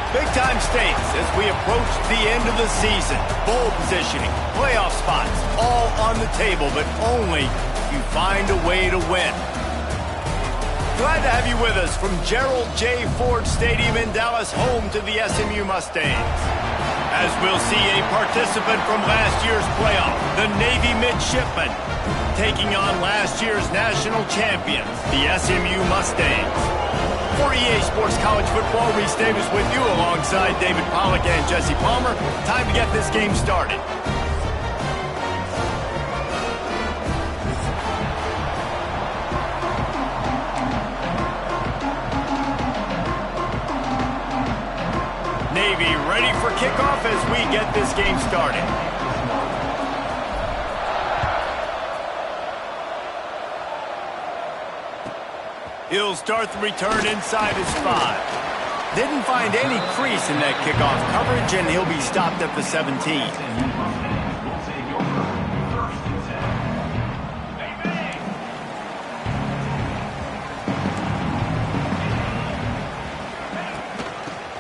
Big-time stakes as we approach the end of the season. Bowl positioning, playoff spots, all on the table, but only if you find a way to win. Glad to have you with us from Gerald J. Ford Stadium in Dallas, home to the SMU Mustangs. As we'll see a participant from last year's playoff, the Navy midshipmen, taking on last year's national champions, the SMU Mustangs. For EA Sports College Football, Reese Davis with you alongside David Pollack and Jesse Palmer. Time to get this game started. Navy ready for kickoff as we get this game started. He'll start the return inside his 5. Didn't find any crease in that kickoff coverage, and he'll be stopped at the 17.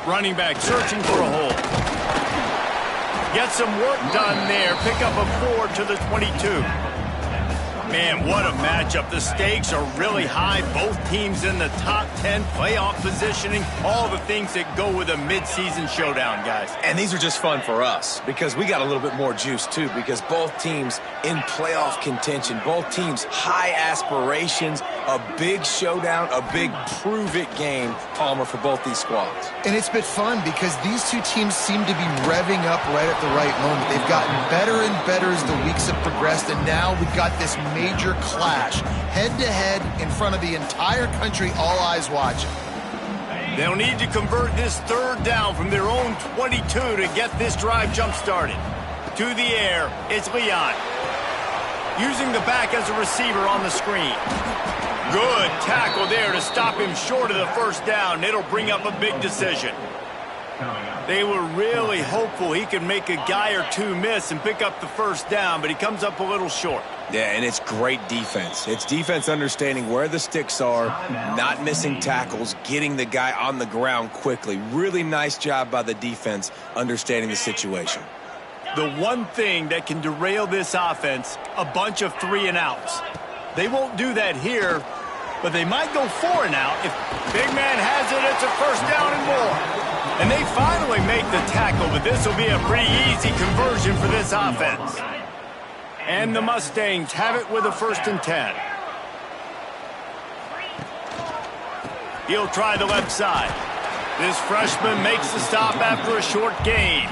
Running back searching for a hole. Get some work done there. Pick up a 4 to the 22. Man, what a matchup. The stakes are really high. Both teams in the top 10, playoff positioning, all the things that go with a midseason showdown, guys. And these are just fun for us because we got a little bit more juice, too, because both teams in playoff contention, both teams high aspirations, a big showdown, a big prove-it game, Palmer, for both these squads. And it's been fun because these two teams seem to be revving up right at the right moment. They've gotten better and better as the weeks have progressed, and now we've got this major clash, head-to-head in front of the entire country, all eyes watching. They'll need to convert this third down from their own 22 to get this drive jump-started. To the air, it's Leon. Using the back as a receiver on the screen. Good tackle there to stop him short of the first down. It'll bring up a big decision. They were really hopeful he could make a guy or two miss and pick up the first down, but he comes up a little short. Yeah, and it's great defense. It's defense understanding where the sticks are, not missing tackles, getting the guy on the ground quickly. Really nice job by the defense understanding the situation. The one thing that can derail this offense, a bunch of 3-and-outs. They won't do that here, but they might go 4-and-out. If big man has it, it's a first down and more. And they finally make the tackle, but this will be a pretty easy conversion for this offense. And the Mustangs have it with a 1st and 10. He'll try the left side. This freshman makes the stop after a short gain.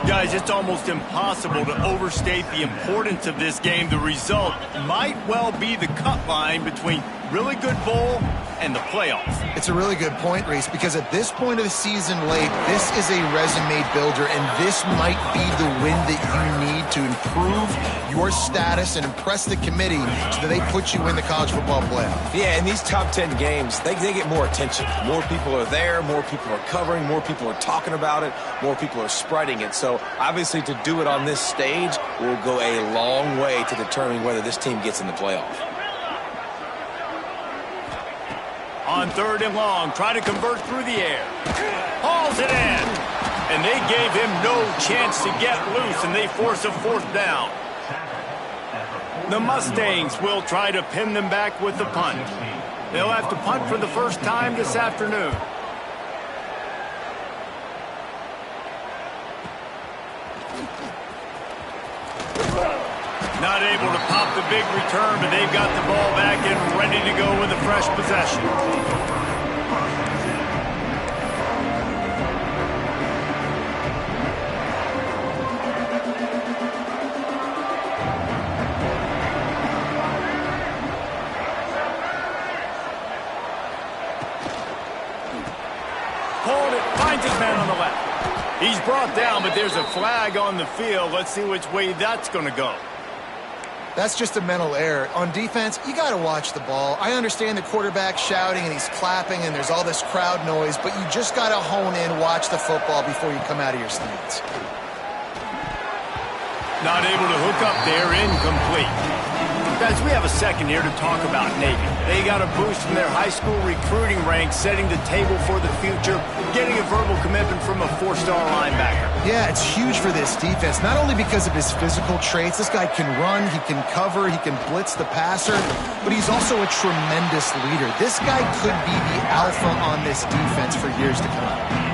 Guys, it's almost impossible to overstate the importance of this game. The result might well be the cut line between really good bowl and the playoffs. It's a really good point, Reese, because at this point of the season late, this is a resume builder, and this might be the win that you need to improve your status and impress the committee so that they put you in the college football playoff. Yeah, in these top 10 games, they get more attention. More people are there, more people are covering, more people are talking about it, more people are spreading it. So obviously to do it on this stage will go a long way to determining whether this team gets in the playoff. On 3rd and long, try to convert through the air. Hauls it in. And they gave him no chance to get loose, and they force a 4th down. The Mustangs will try to pin them back with the punt. They'll have to punt for the first time this afternoon. Not able to pop the big return, but they've got the ball back and ready to go with a fresh possession. Hold it, finds his man on the left. He's brought down, but there's a flag on the field. Let's see which way that's going to go. That's just a mental error. On defense, you got to watch the ball. I understand the quarterback shouting and he's clapping and there's all this crowd noise, but you just got to hone in, watch the football before you come out of your stance. Not able to hook up there, incomplete. Guys, we have a second here to talk about Navy. They got a boost from their high school recruiting ranks, setting the table for the future, getting a verbal commitment from a 4-star linebacker. Yeah, it's huge for this defense, not only because of his physical traits. This guy can run, he can cover, he can blitz the passer, but he's also a tremendous leader. This guy could be the alpha on this defense for years to come.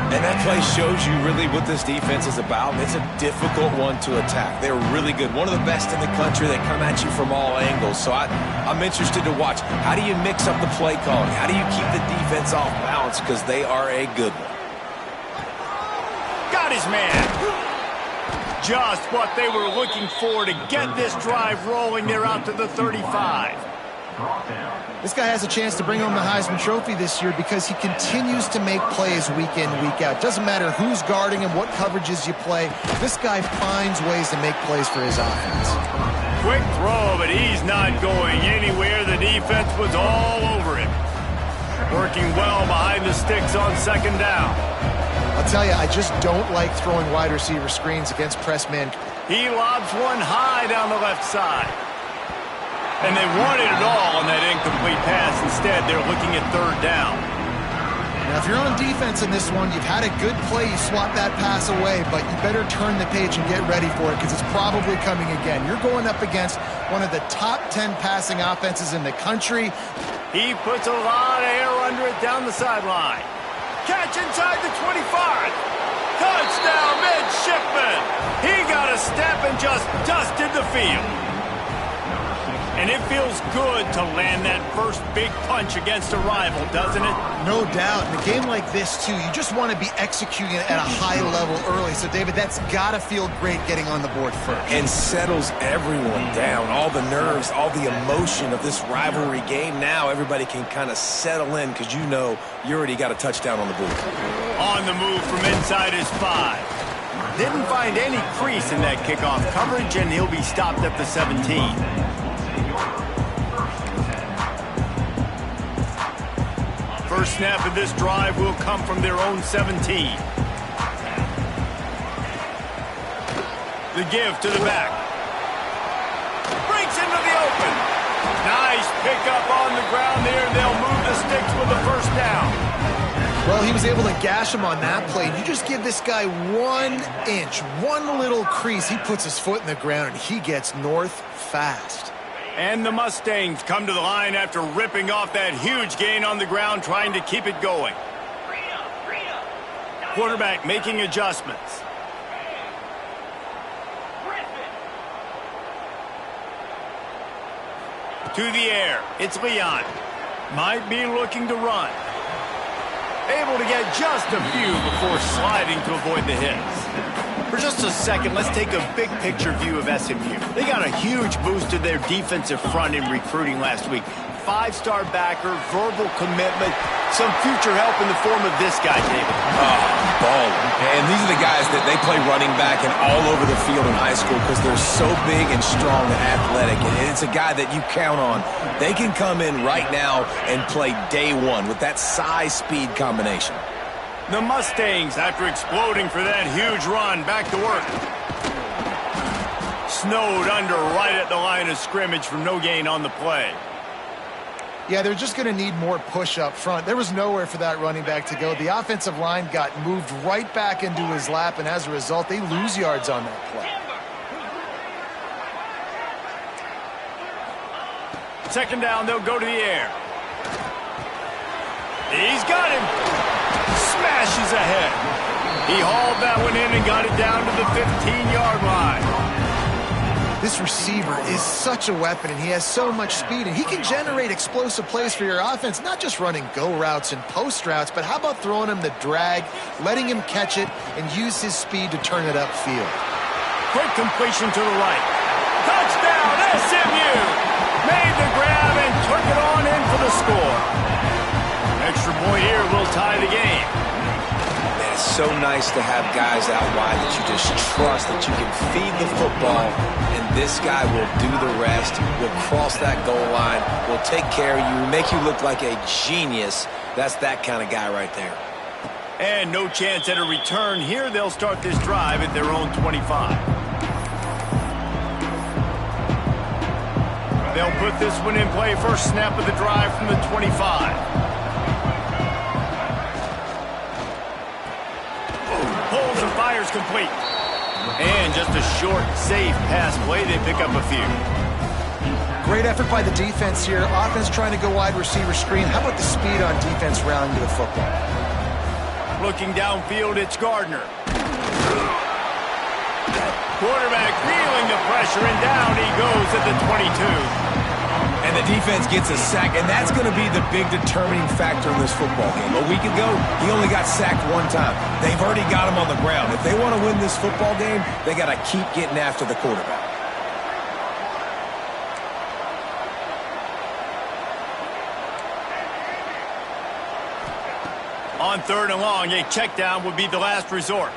And that play shows you really what this defense is about. It's a difficult one to attack. They're really good. One of the best in the country. They come at you from all angles. So I'm interested to watch. How do you mix up the play calling? How do you keep the defense off balance? Because they are a good one. Got his man. Just what they were looking for to get this drive rolling. They're out to the 35. This guy has a chance to bring home the Heisman Trophy this year because he continues to make plays week in, week out. Doesn't matter who's guarding him, what coverages you play. This guy finds ways to make plays for his offense. Quick throw, but he's not going anywhere. The defense was all over him. Working well behind the sticks on second down. I'll tell you, I just don't like throwing wide receiver screens against press man. He lobs one high down the left side. And they wanted it all on that incomplete pass. Instead, they're looking at third down. Now, if you're on defense in this one, you've had a good play, you swat that pass away, but you better turn the page and get ready for it because it's probably coming again. You're going up against one of the top 10 passing offenses in the country. He puts a lot of air under it down the sideline. Catch inside the 25. Touchdown, midshipman. He got a step and just dusted the field. And it feels good to land that first big punch against a rival, doesn't it? No doubt. In a game like this, too, you just want to be executing it at a high level early. So, David, that's got to feel great getting on the board first. And settles everyone down. All the nerves, all the emotion of this rivalry game. Now everybody can kind of settle in because you know you already got a touchdown on the board. On the move from inside his 5. Didn't find any crease in that kickoff coverage, and he'll be stopped at the 17. First snap of this drive will come from their own 17. The give to the back. Breaks into the open. Nice pickup on the ground there. They'll move the sticks with the first down. Well, he was able to gash him on that play. You just give this guy 1 inch, one little crease. He puts his foot in the ground, and he gets north fast. And the Mustangs come to the line after ripping off that huge gain on the ground, trying to keep it going. Quarterback making adjustments. To the air. It's Leon. Might be looking to run. Able to get just a few before sliding to avoid the hits. For just a second, let's take a big picture view of SMU. They got a huge boost to their defensive front in recruiting last week. 5-star backer, verbal commitment, some future help in the form of this guy, David. Baller. And these are the guys that they play running back and all over the field in high school because they're so big and strong and athletic. And it's a guy that you count on. They can come in right now and play day one with that size-speed combination. The Mustangs, after exploding for that huge run, back to work. Snowed under right at the line of scrimmage from no gain on the play. Yeah, they're just going to need more push up front. There was nowhere for that running back to go. The offensive line got moved right back into his lap, and as a result, they lose yards on that play. Second down, they'll go to the air. He's got him. Smashes ahead. He hauled that one in and got it down to the 15-yard line. This receiver is such a weapon, and he has so much speed, and he can generate explosive plays for your offense, not just running go routes and post routes, but how about throwing him the drag, letting him catch it, and use his speed to turn it upfield. Quick completion to the right. Touchdown, SMU! Made the grab and took it on in for the score. Extra point here will tie the game. Man, it's so nice to have guys out wide that you just trust that you can feed the football, and this guy will do the rest, will cross that goal line, will take care of you, make you look like a genius. That's that kind of guy right there. And no chance at a return here. They'll start this drive at their own 25. They'll put this one in play. First snap of the drive from the 25. Pulls and fires complete. And just a short, safe pass play. They pick up a few. Great effort by the defense here. Offense trying to go wide receiver screen. How about the speed on defense rounding to the football? Looking downfield, it's Gardner. Quarterback feeling the pressure, and down he goes at the 22. And the defense gets a sack, and that's going to be the big determining factor in this football game. A week ago, he only got sacked one time. They've already got him on the ground. If they want to win this football game, they got to keep getting after the quarterback. On 3rd and long, a check down would be the last resort.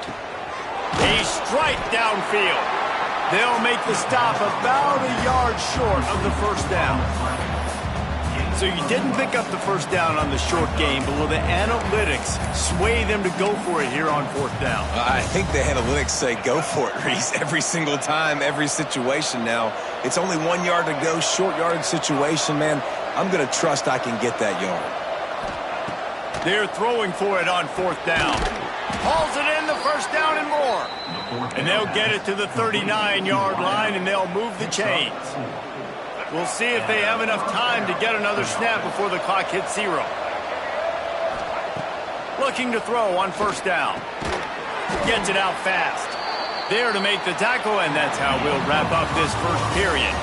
A strike downfield. They'll make the stop about a yard short of the first down. So you didn't pick up the first down on the short game, but will the analytics sway them to go for it here on 4th down? I think the analytics say go for it, Reese, every single time, every situation now. It's only 1 yard to go, short yardage situation, man. I'm going to trust I can get that yard. They're throwing for it on 4th down. Hauls it in, the first down and more. And they'll get it to the 39-yard line, and they'll move the chains. We'll see if they have enough time to get another snap before the clock hits 0. Looking to throw on 1st down. Gets it out fast. There to make the tackle, and that's how we'll wrap up this first period.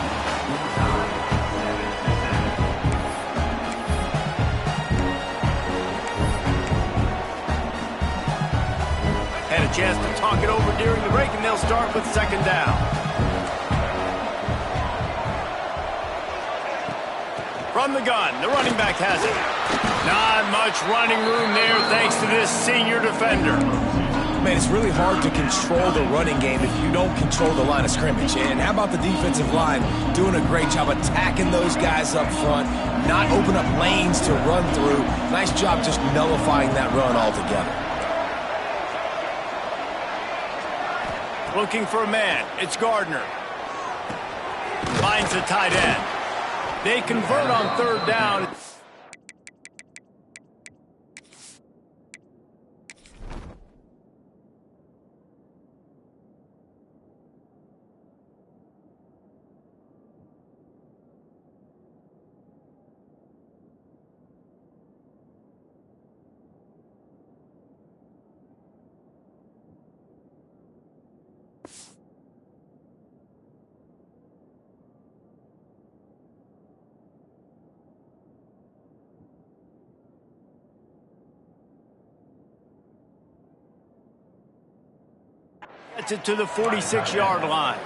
Had a chance to talk it over during the break, and they'll start with 2nd down. From the gun, the running back has it. Not much running room there thanks to this senior defender. Man, it's really hard to control the running game if you don't control the line of scrimmage. And how about the defensive line doing a great job attacking those guys up front, not open up lanes to run through. Nice job just nullifying that run altogether. Looking for a man. It's Gardner. Finds the tight end. They convert on 3rd down. Gets it to the 46-yard line.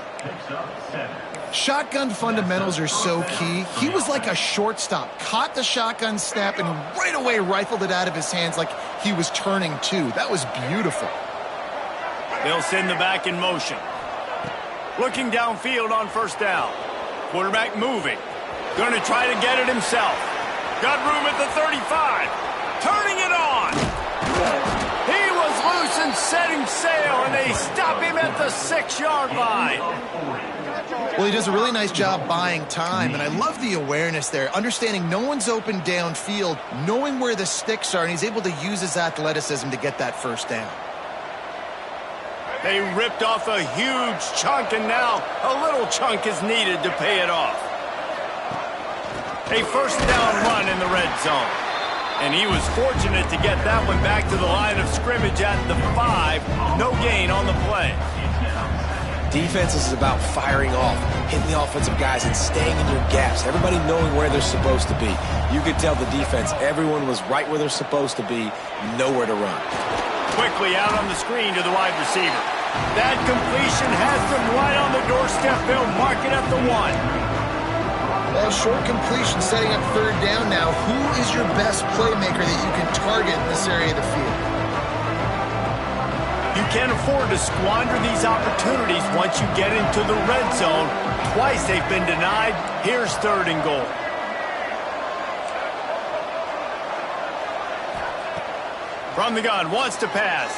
Shotgun fundamentals are so key. He was like a shortstop. Caught the shotgun snap and right away rifled it out of his hands like he was turning two. That was beautiful. They'll send the back in motion. Looking downfield on 1st down. Quarterback moving. Going to try to get it himself. Got room at the 35. Turning it on. He was loose and setting sail, and they stop him at the 6-yard line. Well, he does a really nice job buying time, and I love the awareness there, understanding no one's open downfield, knowing where the sticks are, and he's able to use his athleticism to get that 1st down. They ripped off a huge chunk, and now a little chunk is needed to pay it off. A 1st down run in the red zone. And he was fortunate to get that one back to the line of scrimmage at the 5. No gain on the play. Defense is about firing off, hitting the offensive guys, and staying in your gaps. Everybody knowing where they're supposed to be. You could tell the defense, everyone was right where they're supposed to be, nowhere to run. Quickly out on the screen to the wide receiver. That completion has them right on the doorstep. They'll mark it at the 1. Well, short completion setting up 3rd down now. Who is your best playmaker that you can target in this area of the field? You can't afford to squander these opportunities once you get into the red zone. Twice they've been denied. Here's 3rd and goal. From the gun, wants to pass.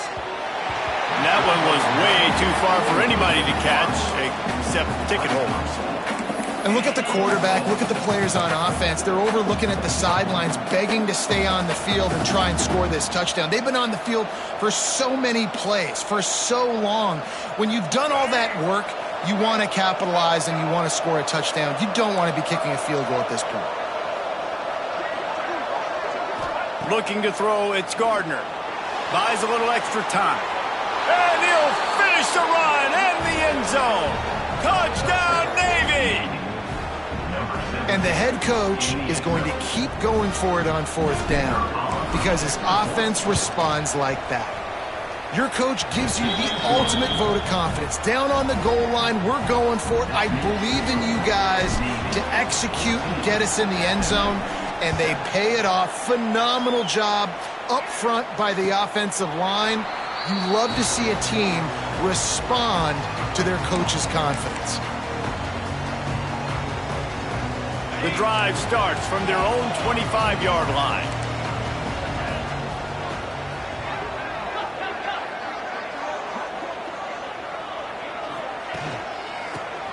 And that one was way too far for anybody to catch, except ticket holders. And look at the quarterback, look at the players on offense. They're overlooking at the sidelines, begging to stay on the field and try and score this touchdown. They've been on the field for so many plays, for so long. When you've done all that work, you want to capitalize and you want to score a touchdown. You don't want to be kicking a field goal at this point. Looking to throw, it's Gardner. Buys a little extra time. And he'll finish the run in the end zone. Touchdown, Navy! And the head coach is going to keep going for it on 4th down because his offense responds like that. Your coach gives you the ultimate vote of confidence. Down on the goal line, we're going for it. I believe in you guys to execute and get us in the end zone, and they pay it off. Phenomenal job up front by the offensive line. You love to see a team respond to their coach's confidence. The drive starts from their own 25-yard line.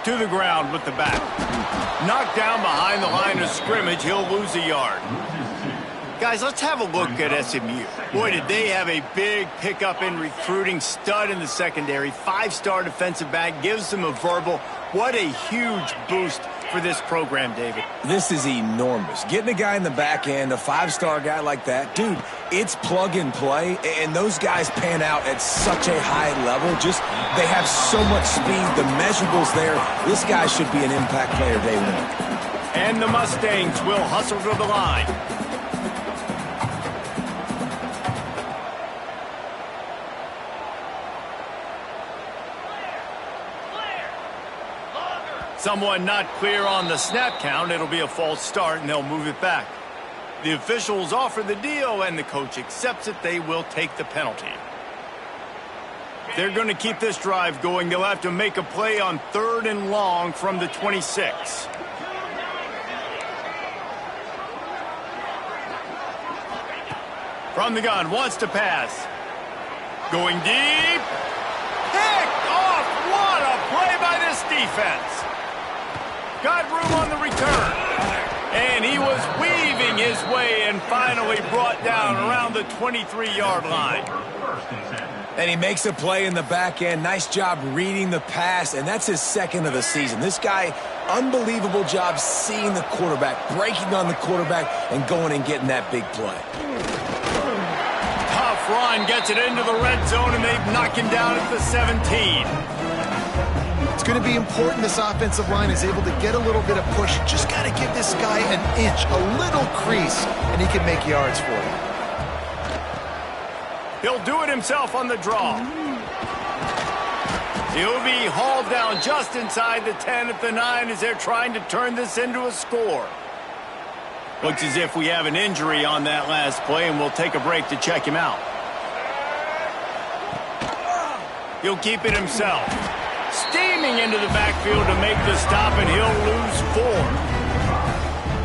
To the ground with the back. Knocked down behind the line of scrimmage, he'll lose a yard. Guys, let's have a look at SMU. Boy, did they have a big pickup in recruiting. Stud in the secondary. 5-star defensive back. Gives them a verbal. What a huge boost for this program, David. This is enormous. Getting a guy in the back end, a 5-star guy like that, dude, it's plug and play, and those guys pan out at such a high level. Just, they have so much speed. The measurables there. This guy should be an impact player day one. And the Mustangs will hustle to the line. Someone not clear on the snap count. It'll be a false start, and they'll move it back. The officials offer the deal, and the coach accepts it. They will take the penalty. They're going to keep this drive going. They'll have to make a play on 3rd and long from the 26. From the gun, wants to pass. Going deep. Picked off. What a play by this defense. Got room on the return. And he was weaving his way and finally brought down around the 23-yard line. And he makes a play in the back end. Nice job reading the pass, and that's his 2nd of the season. This guy, unbelievable job seeing the quarterback, breaking on the quarterback, and going and getting that big play. Tough run, gets it into the red zone, and they knock him down at the 17. It's going to be important this offensive line is able to get a little bit of push. Just got to give this guy an inch, a little crease, and he can make yards for you. He'll do it himself on the draw. He'll be hauled down just inside the 10 at the 9 as they're trying to turn this into a score. Looks as if we have an injury on that last play, and we'll take a break to check him out. He'll keep it himself. Steaming into the backfield to make the stop, and he'll lose 4.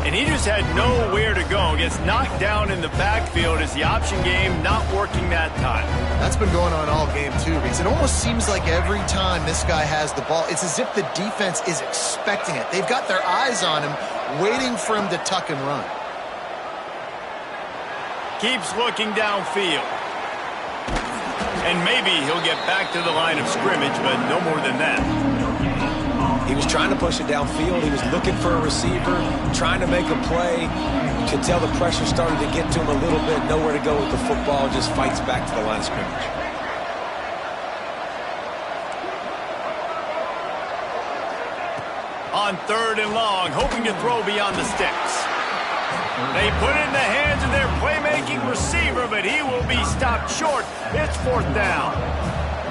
And he just had nowhere to go. Gets knocked down in the backfield as the option game not working that time. That's been going on all game, too, because it almost seems like every time this guy has the ball, it's as if the defense is expecting it. They've got their eyes on him, waiting for him to tuck and run. Keeps looking downfield. And maybe he'll get back to the line of scrimmage, but no more than that. He was trying to push it downfield. He was looking for a receiver, trying to make a play. You could tell the pressure started to get to him a little bit. Nowhere to go with the football. Just fights back to the line of scrimmage. On 3rd and long, hoping to throw beyond the sticks. They put it in the hands of their playmaking receiver, but he will be stopped short. It's 4th down.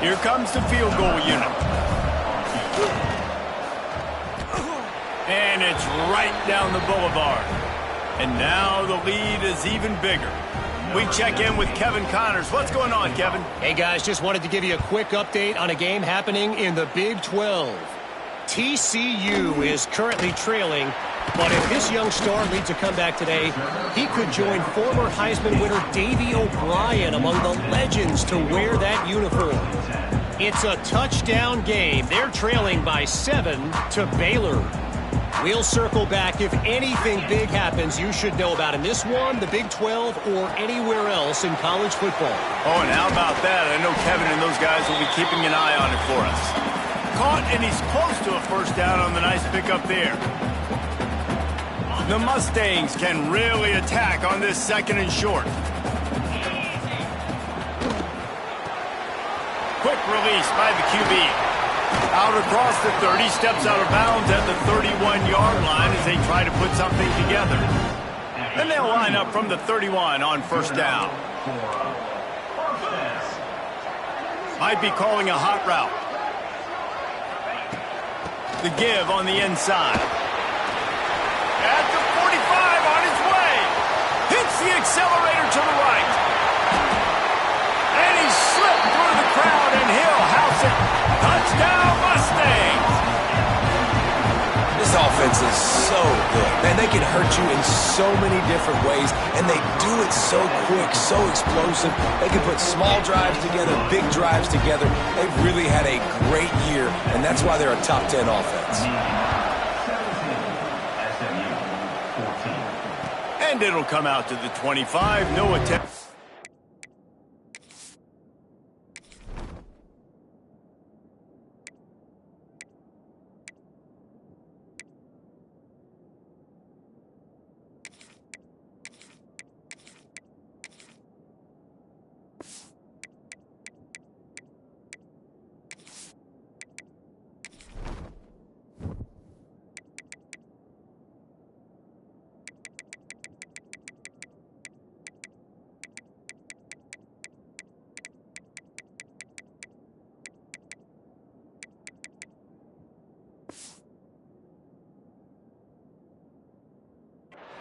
Here comes the field goal unit. And it's right down the boulevard. And now the lead is even bigger. We check in with Kevin Connors. What's going on, Kevin? Hey, guys, just wanted to give you a quick update on a game happening in the Big 12. TCU is currently trailing, but if this young star leads a comeback today, he could join former Heisman winner Davey O'Brien among the legends to wear that uniform. It's a touchdown game. They're trailing by 7 to Baylor. We'll circle back. If anything big happens, you should know about in this one, the Big 12, or anywhere else in college football. Oh, and how about that? I know Kevin and those guys will be keeping an eye on it for us. Caught, and he's close to a first down on the nice pickup there. The Mustangs can really attack on this 2nd and short. Quick release by the QB. Out across the 30, steps out of bounds at the 31-yard line as they try to put something together. Then they'll line up from the 31 on first down. Might be calling a hot route. The give on the inside. At the 45 on his way. Hits the accelerator to the right. And he slipped through the crowd, and he'll house it. Touchdown, Mustangs! This offense is so good. Man, they can hurt you in so many different ways, and they do it so quick, so explosive. They can put small drives together, big drives together. They've really had a great year, and that's why they're a top 10 offense. And it'll come out to the 25. No attempt.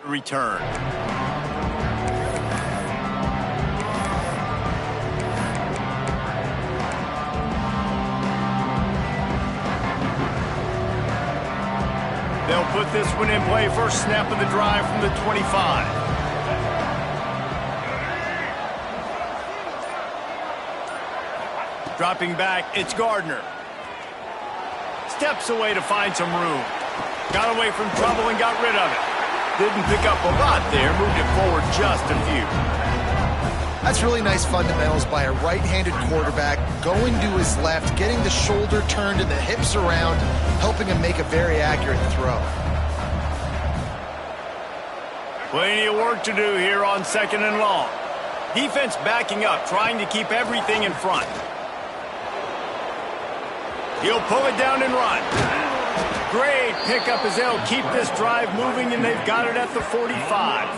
Return. They'll put this one in play. First snap of the drive from the 25. Dropping back, it's Gardner. Steps away to find some room. Got away from trouble and got rid of it. Didn't pick up a lot there, moved it forward just a few. That's really nice fundamentals by a right-handed quarterback, going to his left, getting the shoulder turned and the hips around, helping him make a very accurate throw. Plenty of work to do here on 2nd and long. Defense backing up, trying to keep everything in front. He'll pull it down and run. Great pickup as they'll keep this drive moving, and they've got it at the 45.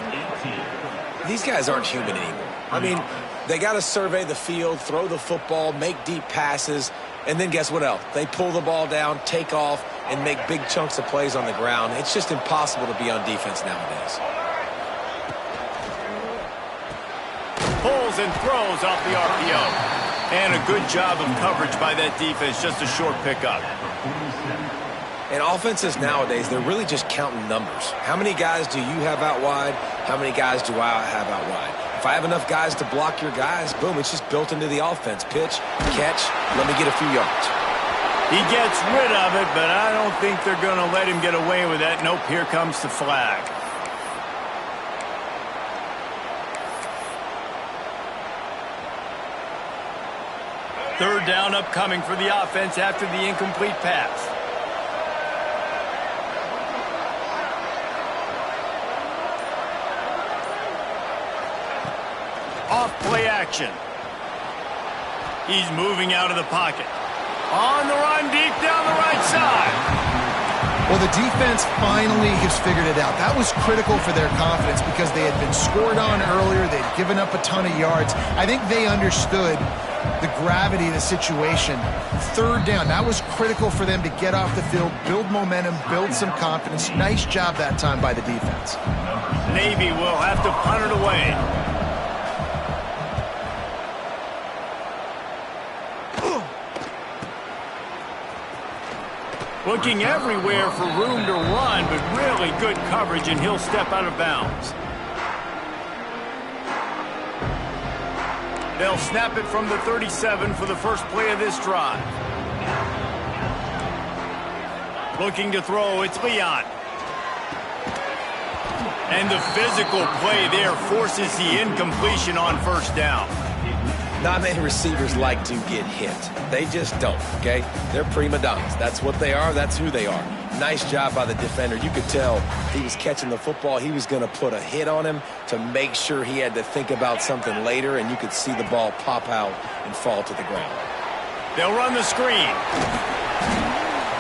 These guys aren't human anymore. I mean, they got to survey the field, throw the football, make deep passes, and then guess what else? They pull the ball down, take off, and make big chunks of plays on the ground. It's just impossible to be on defense nowadays. Pulls and throws off the RPO. And a good job of coverage by that defense, just a short pickup. And offenses nowadays, they're really just counting numbers. How many guys do you have out wide? How many guys do I have out wide? If I have enough guys to block your guys, boom, it's just built into the offense. Pitch, catch, let me get a few yards. He gets rid of it, but I don't think they're going to let him get away with that. Nope, here comes the flag. Third down upcoming for the offense after the incomplete pass. Off play action. He's moving out of the pocket. On the run deep down the right side. Well, the defense finally has figured it out. That was critical for their confidence because they had been scored on earlier. They'd given up a ton of yards. I think they understood the gravity of the situation. Third down, that was critical for them to get off the field, build momentum, build some confidence. Nice job that time by the defense. Navy will have to punt it away. Looking everywhere for room to run, but really good coverage, and he'll step out of bounds. They'll snap it from the 37 for the first play of this drive. Looking to throw, it's Leon. And the physical play there forces the incompletion on first down. Not many receivers like to get hit. They just don't, okay? They're prima donnas. That's what they are. That's who they are. Nice job by the defender. You could tell he was catching the football. He was going to put a hit on him to make sure he had to think about something later, and you could see the ball pop out and fall to the ground. They'll run the screen.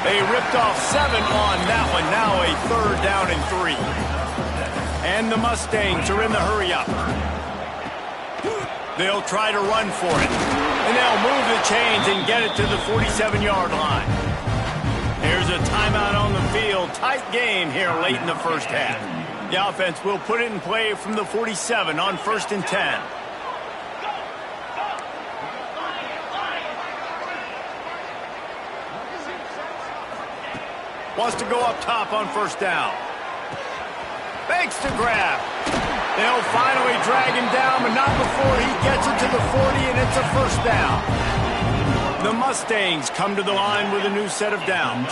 They ripped off 7 on that one. Now a 3rd down and 3. And the Mustangs are in the hurry-up. They'll try to run for it. And they'll move the chains and get it to the 47-yard line. Here's a timeout on the field. Tight game here late in the first half. The offense will put it in play from the 47 on 1st and 10. Wants to go up top on 1st down. Fakes to grab. They'll finally drag him down, but not before he gets it to the 40, and it's a 1st down. The Mustangs come to the line with a new set of downs.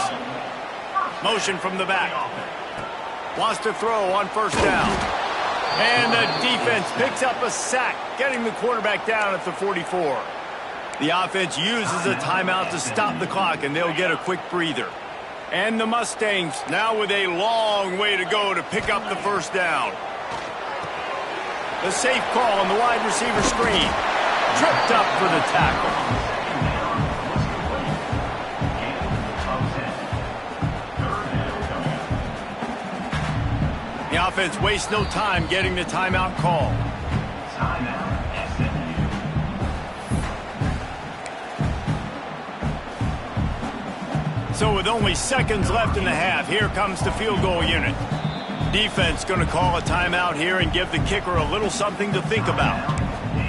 Motion from the back. Wants to throw on 1st down. And the defense picks up a sack, getting the quarterback down at the 44. The offense uses a timeout to stop the clock, and they'll get a quick breather. And the Mustangs now with a long way to go to pick up the 1st down. The safe call on the wide receiver screen. Tripped up for the tackle. The offense wastes no time getting the timeout call. So with only seconds left in the half, here comes the field goal unit. Defense going to call a timeout here and give the kicker a little something to think about.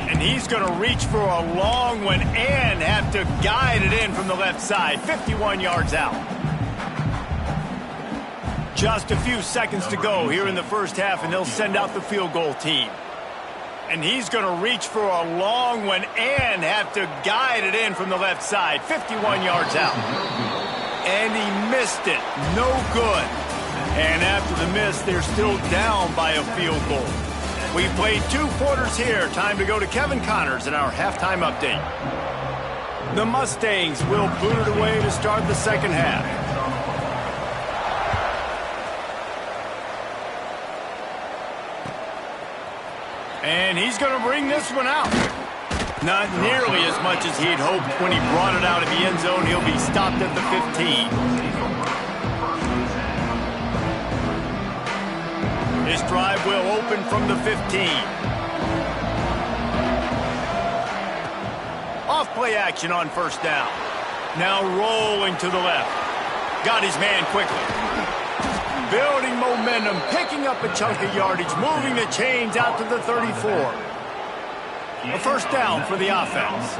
And he's going to reach for a long one and have to guide it in from the left side, 51 yards out. Just a few seconds to go here in the first half, and they'll send out the field goal team. And he's going to reach for a long one and have to guide it in from the left side, 51 yards out. And he missed it. No good. And after the miss, they're still down by a field goal. We've played 2 quarters here. Time to go to Kevin Connors in our halftime update. The Mustangs will boot it away to start the second half. And he's going to bring this one out. Not nearly as much as he'd hoped when he brought it out of the end zone. He'll be stopped at the 15. This drive will open from the 15. Off play action on 1st down. Now rolling to the left. Got his man quickly. Building momentum, picking up a chunk of yardage, moving the chains out to the 34. A 1st down for the offense.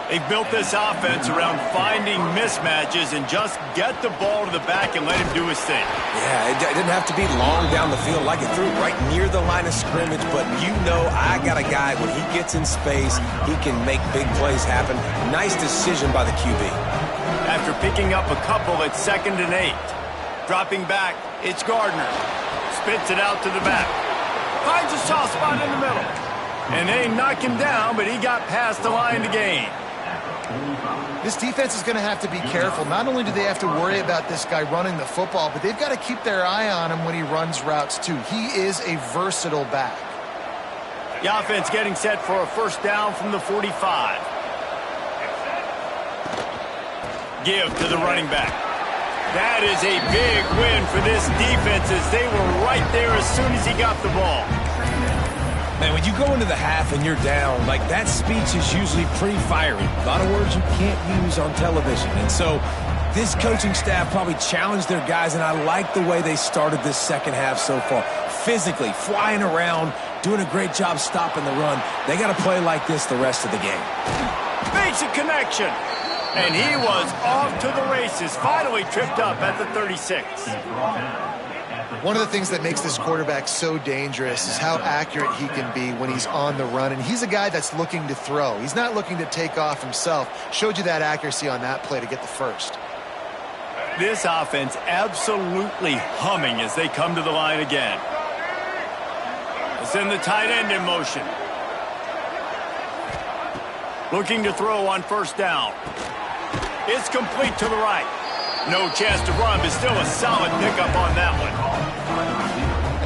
They built this offense around finding mismatches and just get the ball to the back and let him do his thing. Yeah, it didn't have to be long down the field like it threw right near the line of scrimmage, but you know I got a guy, when he gets in space, he can make big plays happen. Nice decision by the QB. After picking up a couple at 2nd and 8. Dropping back, it's Gardner. Spits it out to the back. Finds a soft spot in the middle. And they knock him down, but he got past the line to gain. This defense is going to have to be careful. Not only do they have to worry about this guy running the football, but they've got to keep their eye on him when he runs routes too. He is a versatile back. The offense getting set for a 1st down from the 45. Give to the running back. That is a big win for this defense as they were right there as soon as he got the ball. Man, when you go into the half and you're down, like, that speech is usually pretty fiery. A lot of words you can't use on television. And so this coaching staff probably challenged their guys, and I like the way they started this second half so far. Physically, flying around, doing a great job stopping the run. They got to play like this the rest of the game. Makes a connection. And he was off to the races, finally tripped up at the 36. One of the things that makes this quarterback so dangerous is how accurate he can be when he's on the run. And he's a guy that's looking to throw. He's not looking to take off himself. Showed you that accuracy on that play to get the first. This offense absolutely humming as they come to the line again. Send the tight end in motion. Looking to throw on first down. It's complete to the right. No chance to run, but still a solid pickup on that one.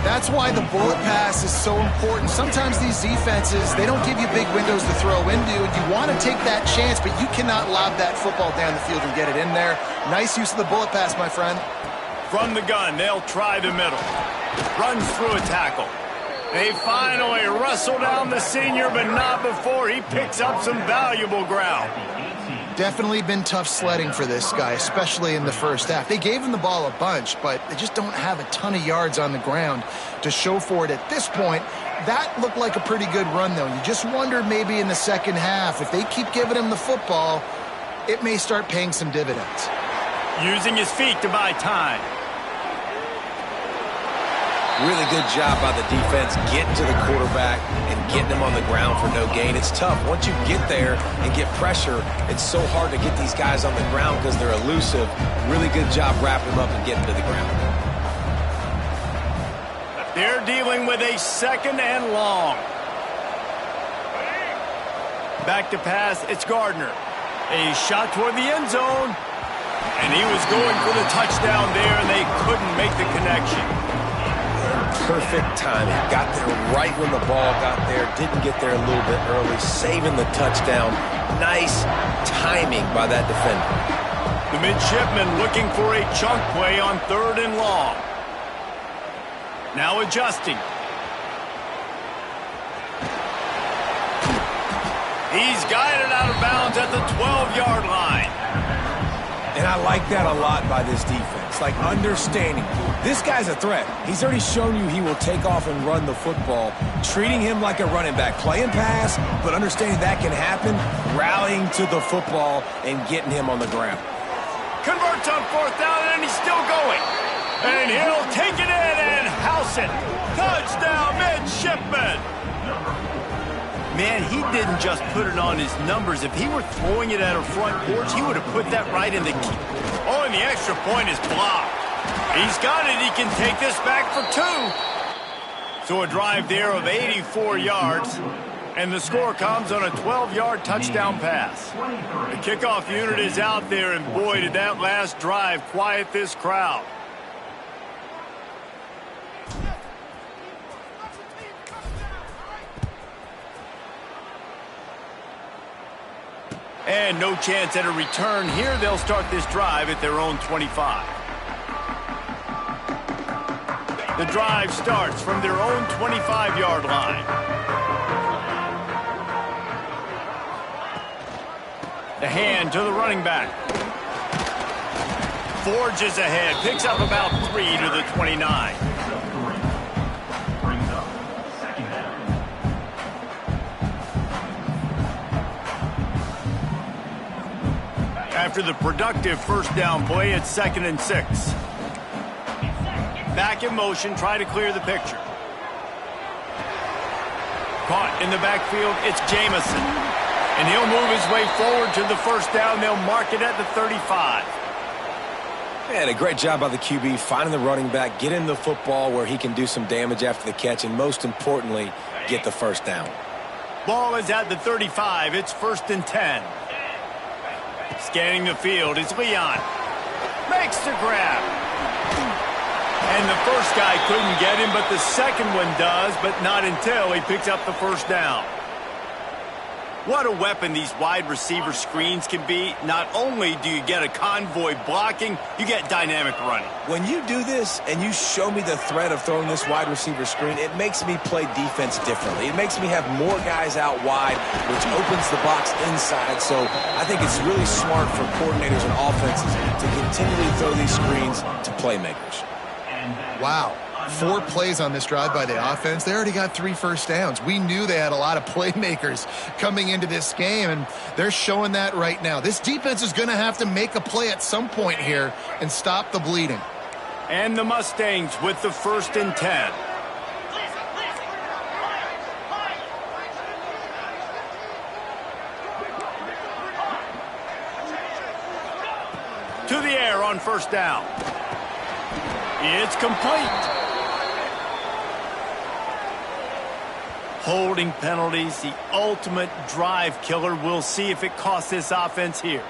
That's why the bullet pass is so important. Sometimes these defenses, they don't give you big windows to throw into, and you want to take that chance, but you cannot lob that football down the field and get it in there. Nice use of the bullet pass, my friend. From the gun, they'll try the middle. Runs through a tackle. They finally wrestle down the senior, but not before he picks up some valuable ground. Definitely been tough sledding for this guy, especially in the first half. They gave him the ball a bunch, but they just don't have a ton of yards on the ground to show for it at this point. That looked like a pretty good run, though. You just wondered maybe in the second half, if they keep giving him the football, it may start paying some dividends. Using his feet to buy time. Really good job by the defense getting to the quarterback and getting him on the ground for no gain. It's tough. Once you get there and get pressure, it's so hard to get these guys on the ground because they're elusive. Really good job wrapping them up and getting to the ground. They're dealing with a second and long. Back to pass, it's Gardner. A shot toward the end zone. And he was going for the touchdown there, and they couldn't make the connection. Perfect timing. Got there right when the ball got there. Didn't get there a little bit early. Saving the touchdown. Nice timing by that defender. The midshipman looking for a chunk play on third and long. Now adjusting. He's guided out of bounds at the 12-yard line. And I like that a lot by this defense. Like understanding, this guy's a threat. He's already shown you he will take off and run the football. Treating him like a running back. Playing pass, but understanding that can happen. Rallying to the football and getting him on the ground. Converts on fourth down, and he's still going. And he'll take it in and house it. Touchdown, midshipman. Man, he didn't just put it on his numbers. If he were throwing it at a front porch, he would have put that right in the key. Oh, and the extra point is blocked. He's got it. He can take this back for 2. So a drive there of 84 yards. And the score comes on a 12-yard touchdown pass. The kickoff unit is out there, and boy, did that last drive quiet this crowd. And no chance at a return here. They'll start this drive at their own 25. The drive starts from their own 25-yard line. The hand to the running back. Forges ahead. Picks up about 3 to the 29. After the productive first down play, it's 2nd and 6. Back in motion, try to clear the picture. Caught in the backfield, it's Jamison. And he'll move his way forward to the first down. They'll mark it at the 35. And a great job by the QB finding the running back, getting the football where he can do some damage after the catch, and most importantly, get the first down. Ball is at the 35. It's 1st and 10. Scanning the field is Leon. Makes the grab. And the first guy couldn't get him, but the second one does, but not until he picks up the first down. What a weapon these wide receiver screens can be. Not only do you get a convoy blocking, you get dynamic running. When you do this and you show me the threat of throwing this wide receiver screen, it makes me play defense differently. It makes me have more guys out wide, which opens the box inside. So I think it's really smart for coordinators and offenses to continually throw these screens to playmakers. Wow. 4 plays on this drive by the offense. They already got 3 first downs. We knew they had a lot of playmakers coming into this game, and they're showing that right now. This defense is going to have to make a play at some point here and stop the bleeding. And the Mustangs with the 1st and 10. To the air on first down. It's complete. Holding penalties, the ultimate drive killer. We'll see if it costs this offense here.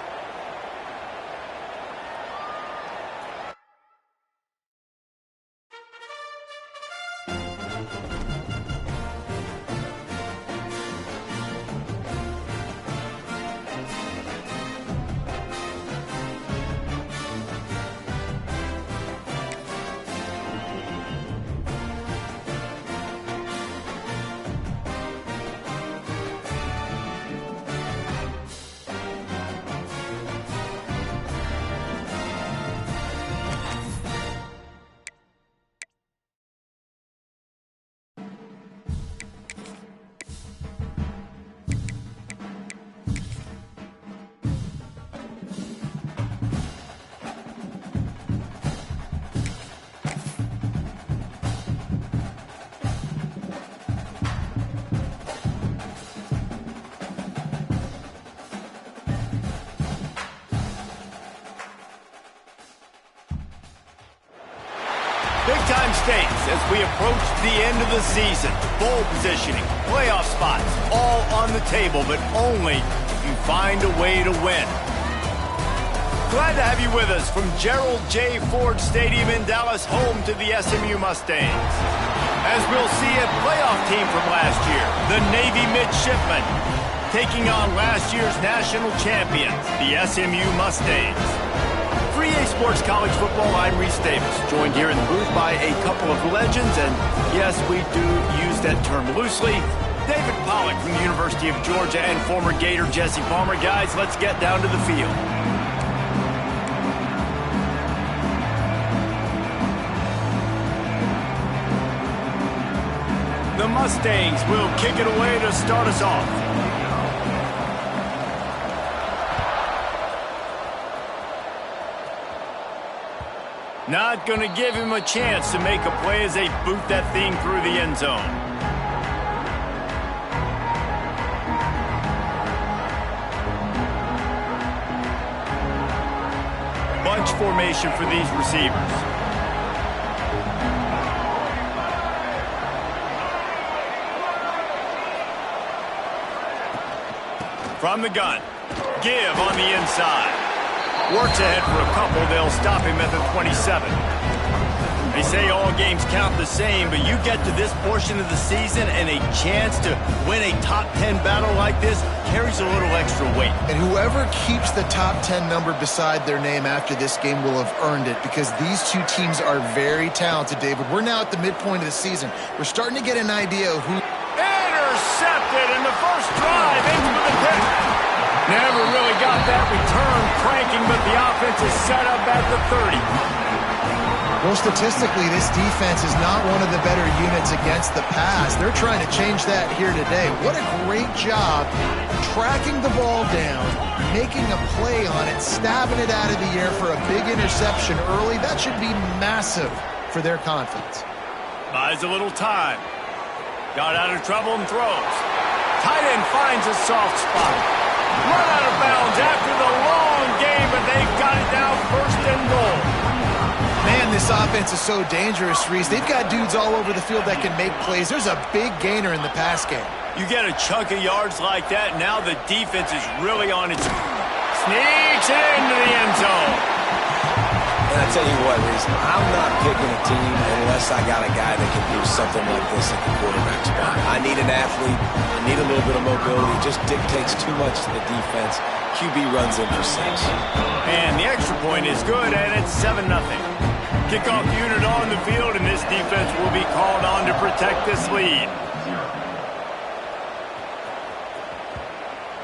Big-time stakes as we approach the end of the season. Bowl positioning, playoff spots, all on the table, but only if you find a way to win. Glad to have you with us from Gerald J. Ford Stadium in Dallas, home to the SMU Mustangs. As we'll see a playoff team from last year, the Navy Midshipmen, taking on last year's national champions, the SMU Mustangs. For EA Sports College Football, I'm Reese Davis, joined here in the booth by a couple of legends, and yes, we do use that term loosely. David Pollack from the University of Georgia and former Gator Jesse Palmer. Guys, let's get down to the field. The Mustangs will kick it away to start us off. Not going to give him a chance to make a play as they boot that thing through the end zone. Bunch formation for these receivers. From the gun, give on the inside. Works ahead for a couple. They'll stop him at the 27. They say all games count the same, but you get to this portion of the season and a chance to win a top 10 battle like this carries a little extra weight. And whoever keeps the top 10 number beside their name after this game will have earned it, because these two teams are very talented, David. We're now at the midpoint of the season. We're starting to get an idea of who... Intercepted in the first drive into the pit. Never really got that return cranking, but the offense is set up at the 30. Well, statistically, this defense is not one of the better units against the pass. They're trying to change that here today. What a great job tracking the ball down, making a play on it, stabbing it out of the air for a big interception early. That should be massive for their confidence. Buys a little time. Got out of trouble and throws. Tight end finds a soft spot. Run out of bounds after the long game, but they've got it now first and goal. Man, this offense is so dangerous, Reese. They've got dudes all over the field that can make plays. There's a big gainer in the pass game. You get a chunk of yards like that, now the defense is really on its... Sneaks it into the end zone. And I tell you what, Reese, I'm not picking a team unless I got a guy that can do something like this at the quarterback spot. I need an athlete. I need a little bit of mobility. It just dictates too much to the defense. QB runs in for 6. And the extra point is good, and it's 7-0. Kickoff unit on the field, and this defense will be called on to protect this lead.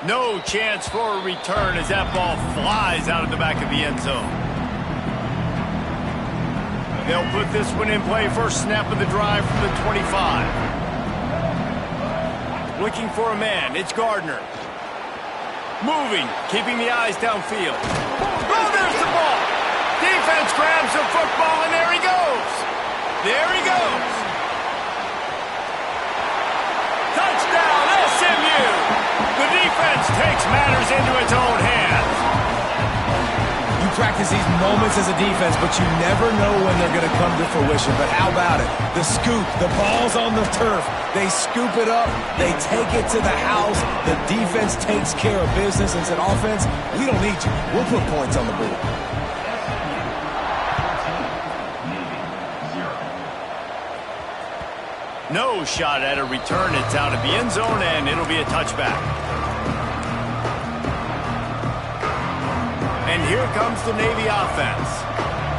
No chance for a return as that ball flies out of the back of the end zone. They'll put this one in play. First snap of the drive from the 25. Looking for a man. It's Gardner. Moving, keeping the eyes downfield. Oh, there's the ball. Defense grabs the football, and there he goes. There he goes. Touchdown, SMU. The defense takes matters into its own hands. You practice practice these moments as a defense, but you never know when they're going to come to fruition. But how about it? The scoop, the ball's on the turf. They scoop it up. They take it to the house. The defense takes care of business and said, offense, we don't need you. We'll put points on the board. No shot at a return. It's out of the end zone, and it'll be a touchback. And here comes the Navy offense.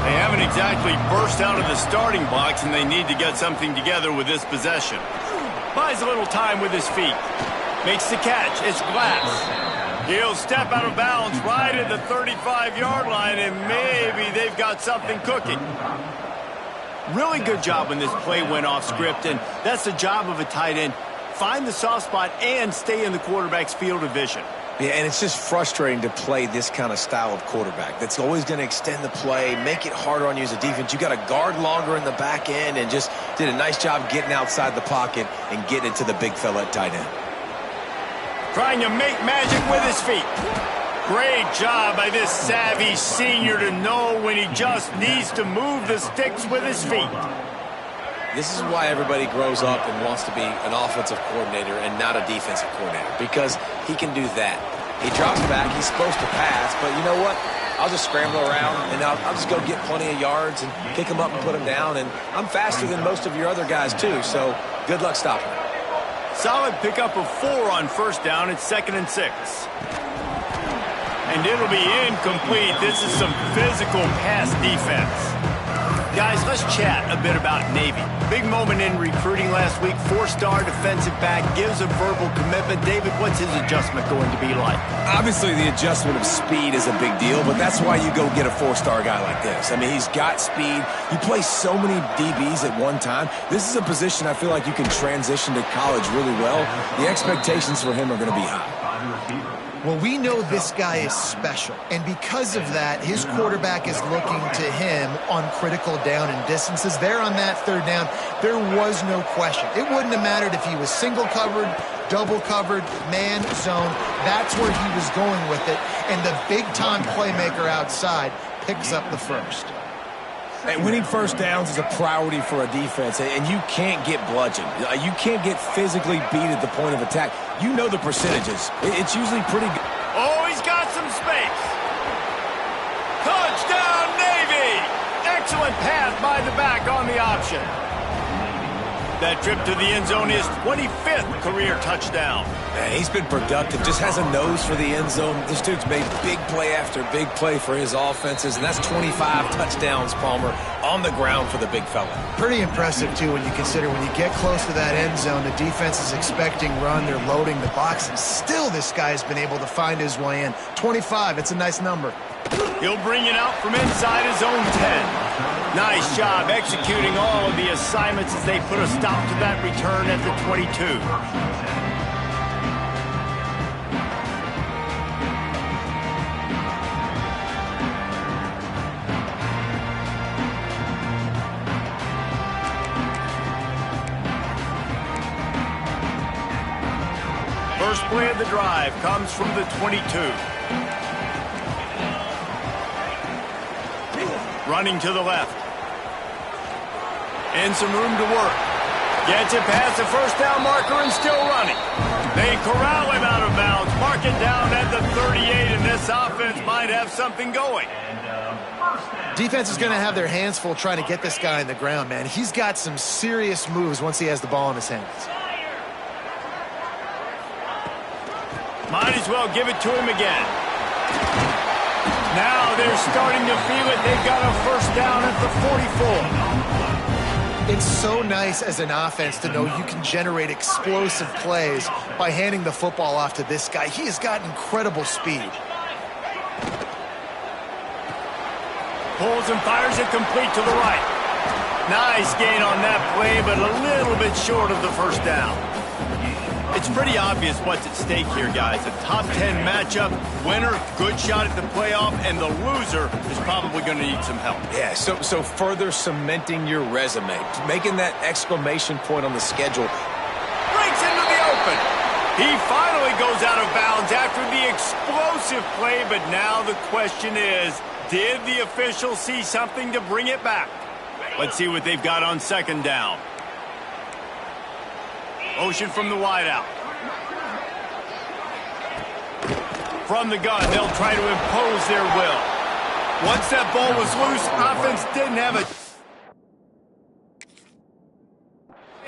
They haven't exactly burst out of the starting blocks, and they need to get something together with this possession. Buys a little time with his feet. Makes the catch. It's Glass. He'll step out of bounds right at the 35-yard line, and maybe they've got something cooking. Really good job when this play went off script, and that's the job of a tight end. Find the soft spot and stay in the quarterback's field of vision. Yeah, and it's just frustrating to play this kind of style of quarterback. That's always going to extend the play, make it harder on you as a defense. You got to guard longer in the back end, and just did a nice job getting outside the pocket and getting it to the big fella at tight end. Trying to make magic with his feet. Great job by this savvy senior to know when he just needs to move the sticks with his feet. This is why everybody grows up and wants to be an offensive coordinator and not a defensive coordinator, because he can do that. He drops back, he's supposed to pass, but you know what? I'll just scramble around, and I'll just go get plenty of yards and pick him up and put him down, and I'm faster than most of your other guys too, so good luck stopping him. Solid pickup of 4 on first down. It's 2nd and 6. And it'll be incomplete. This is some physical pass defense. Guys, let's chat a bit about Navy. Big moment in recruiting last week. 4-star defensive back, gives a verbal commitment. David, what's his adjustment going to be like? Obviously, the adjustment of speed is a big deal, but that's why you go get a 4-star guy like this. I mean, he's got speed. You play so many DBs at one time. This is a position I feel like you can transition to college really well. The expectations for him are going to be high. Well, we know this guy is special, and because of that, his quarterback is looking to him on critical down and distances. There on that 3rd down, there was no question. It wouldn't have mattered if he was single covered, double covered, man, zone. That's where he was going with it, and the big-time playmaker outside picks up the first. And winning first downs is a priority for a defense, and you can't get bludgeoned. You can't get physically beat at the point of attack. You know the percentages. It's usually pretty good. Oh, he's got some space. Touchdown, Navy! Excellent pass by the back on the option. That trip to the end zone is 25th career touchdown. Man, he's been productive, just has a nose for the end zone. This dude's made big play after big play for his offenses, and that's 25 touchdowns, Palmer, on the ground for the big fella. Pretty impressive, too, when you consider when you get close to that end zone, the defense is expecting run, they're loading the box, and still this guy's been able to find his way in. 25, it's a nice number. He'll bring it out from inside his own 10. Nice job executing all of the assignments as they put a stop to that return at the 22. First play of the drive comes from the 22. Running to the left. And some room to work. Gets it past the first down marker and still running. They corral him out of bounds. Mark it down at the 38, and this offense might have something going. Defense is going to have their hands full trying to get this guy on the ground, man. He's got some serious moves once he has the ball in his hands. Might as well give it to him again. Now they're starting to feel it. They've got a first down at the 44. It's so nice as an offense to know you can generate explosive plays by handing the football off to this guy. He has got incredible speed. Pulls and fires it complete to the right. Nice gain on that play, but a little bit short of the first down. It's pretty obvious what's at stake here, guys. A top 10 matchup, winner, good shot at the playoff, and the loser is probably going to need some help. Yeah, so further cementing your resume, making that exclamation point on the schedule. Breaks into the open. He finally goes out of bounds after the explosive play, but now the question is, Did the official see something to bring it back? Let's see what they've got on second down. Motion from the wideout. From the gun, they'll try to impose their will. Once that ball was loose, offense didn't have a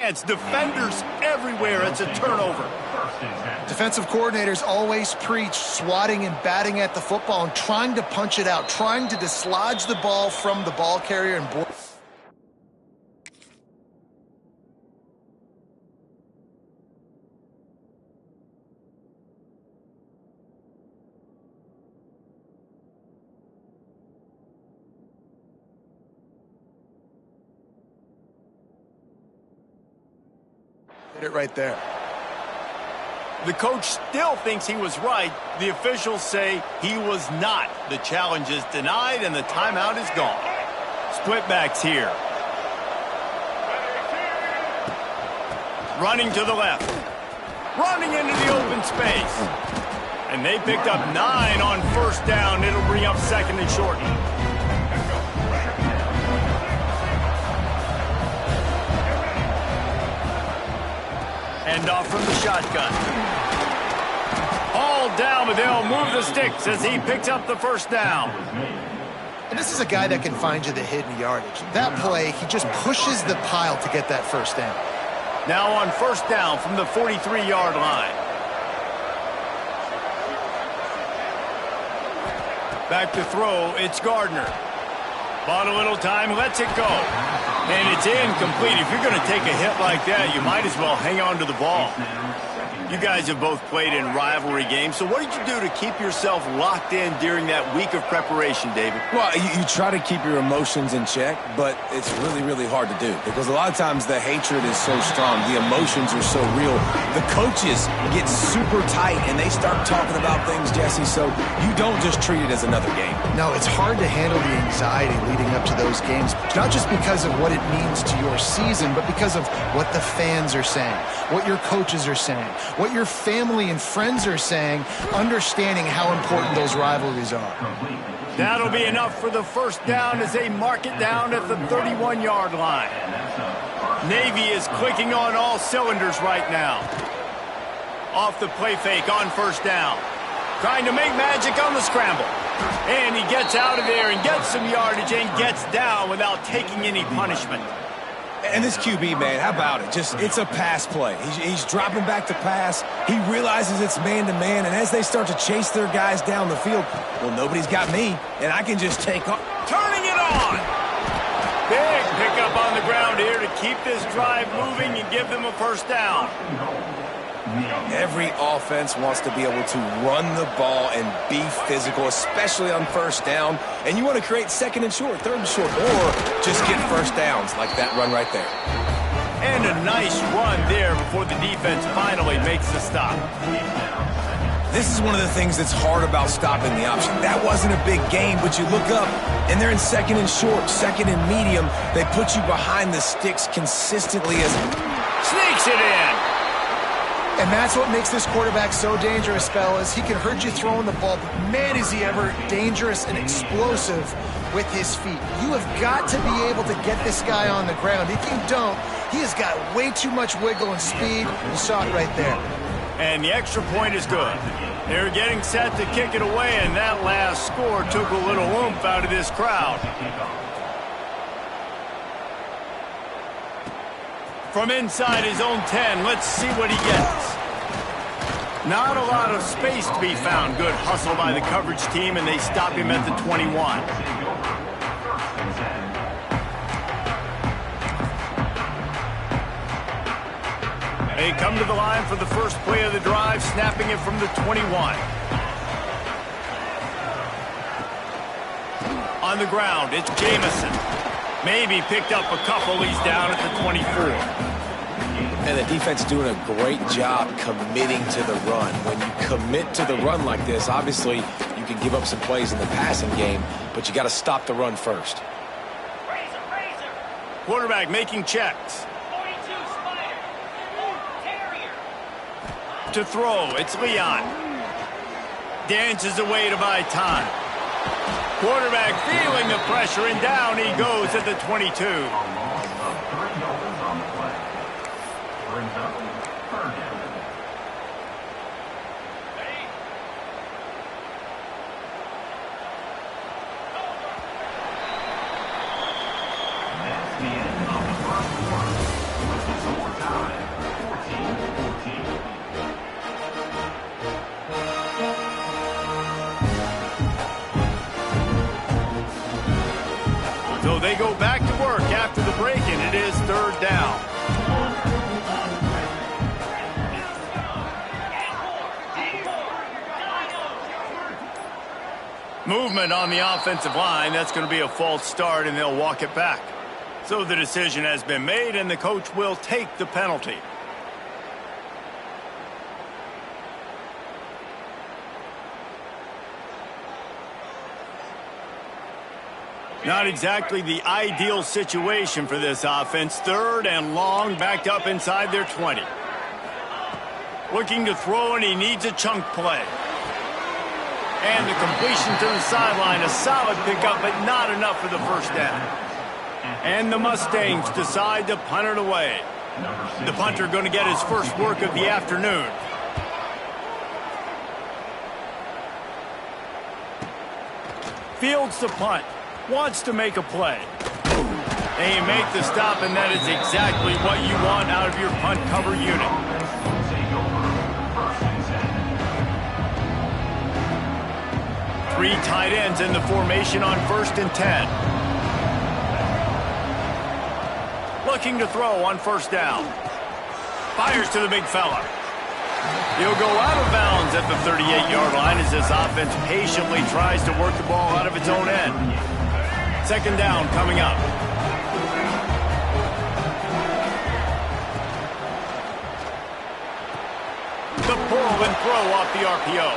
chance. Defenders everywhere. It's a turnover. Defensive coordinators always preach swatting and batting at the football and trying to punch it out, trying to dislodge the ball from the ball carrier and hit it right there. The coach still thinks he was right. The officials say he was not. The challenge is denied and the timeout is gone. Split backs here. Running to the left. Running into the open space. And they picked up 9 on first down. It'll bring up second and short. Hand off from the shotgun. All down, but they'll move the sticks as he picks up the first down. And this is a guy that can find you the hidden yardage. That play, he just pushes the pile to get that first down. Now on first down from the 43-yard line. Back to throw, it's Gardner. Bought a little time, lets it go. And it's incomplete. If you're going to take a hit like that, you might as well hang on to the ball. You guys have both played in rivalry games, so what did you do to keep yourself locked in during that week of preparation, David? Well, you try to keep your emotions in check, but it's really, really hard to do because a lot of times the hatred is so strong, the emotions are so real. The coaches get super tight and they start talking about things, Jesse, so you don't just treat it as another game. No, it's hard to handle the anxiety leading up to those games, not just because of what it means to your season, but because of what the fans are saying, what your coaches are saying, what your family and friends are saying, understanding how important those rivalries are. That'll be enough for the first down as they mark it down at the 31-yard line. Navy is clicking on all cylinders right now. Off the play fake on first down. Trying to make magic on the scramble. And he gets out of there and gets some yardage and gets down without taking any punishment. And this QB, man, how about it? It's a pass play. He's dropping back to pass. He realizes it's man-to-man, and as they start to chase their guys down the field, well, nobody's got me, and I can just take off. Turning it on! Big pickup on the ground here to keep this drive moving and give them a first down. Every offense wants to be able to run the ball and be physical, especially on first down. And you want to create second and short, third and short, or just get first downs like that run right there. And a nice run there before the defense finally makes the stop. This is one of the things that's hard about stopping the option. That wasn't a big game, but you look up, and they're in second and short, second and medium. They put you behind the sticks consistently as sneaks it in. And that's what makes this quarterback so dangerous, fellas. He can hurt you throwing the ball, but man, is he ever dangerous and explosive with his feet. You have got to be able to get this guy on the ground. If you don't, he has got way too much wiggle and speed. You saw it right there. And the extra point is good. They're getting set to kick it away, and that last score took a little oomph out of this crowd. From inside his own 10, let's see what he gets. Not a lot of space to be found. Good hustle by the coverage team, and they stop him at the 21. They come to the line for the first play of the drive, snapping it from the 21. On the ground, it's Jamison. Maybe picked up a couple. He's down at the 24. And the defense doing a great job committing to the run. When you commit to the run like this, obviously you can give up some plays in the passing game, but you got to stop the run first. Quarterback making checks. To throw, it's Leon. Dances away to buy time. Quarterback feeling the pressure, and down he goes at the 22. So they go back to work after the break, and it is third down. Movement on the offensive line. That's going to be a false start, and they'll walk it back. So the decision has been made, and the coach will take the penalty. Not exactly the ideal situation for this offense. Third and long, backed up inside their 20. Looking to throw, and he needs a chunk play. And the completion to the sideline, a solid pickup, but not enough for the first down. And the Mustangs decide to punt it away. The punter going to get his first work of the afternoon. Fields the punt. Wants to make a play. They make the stop, and that is exactly what you want out of your punt cover unit. Three tight ends in the formation on 1st and 10. Looking to throw on first down. Fires to the big fella. He'll go out of bounds at the 38-yard line as this offense patiently tries to work the ball out of its own end. Second down coming up. The pull and throw off the RPO.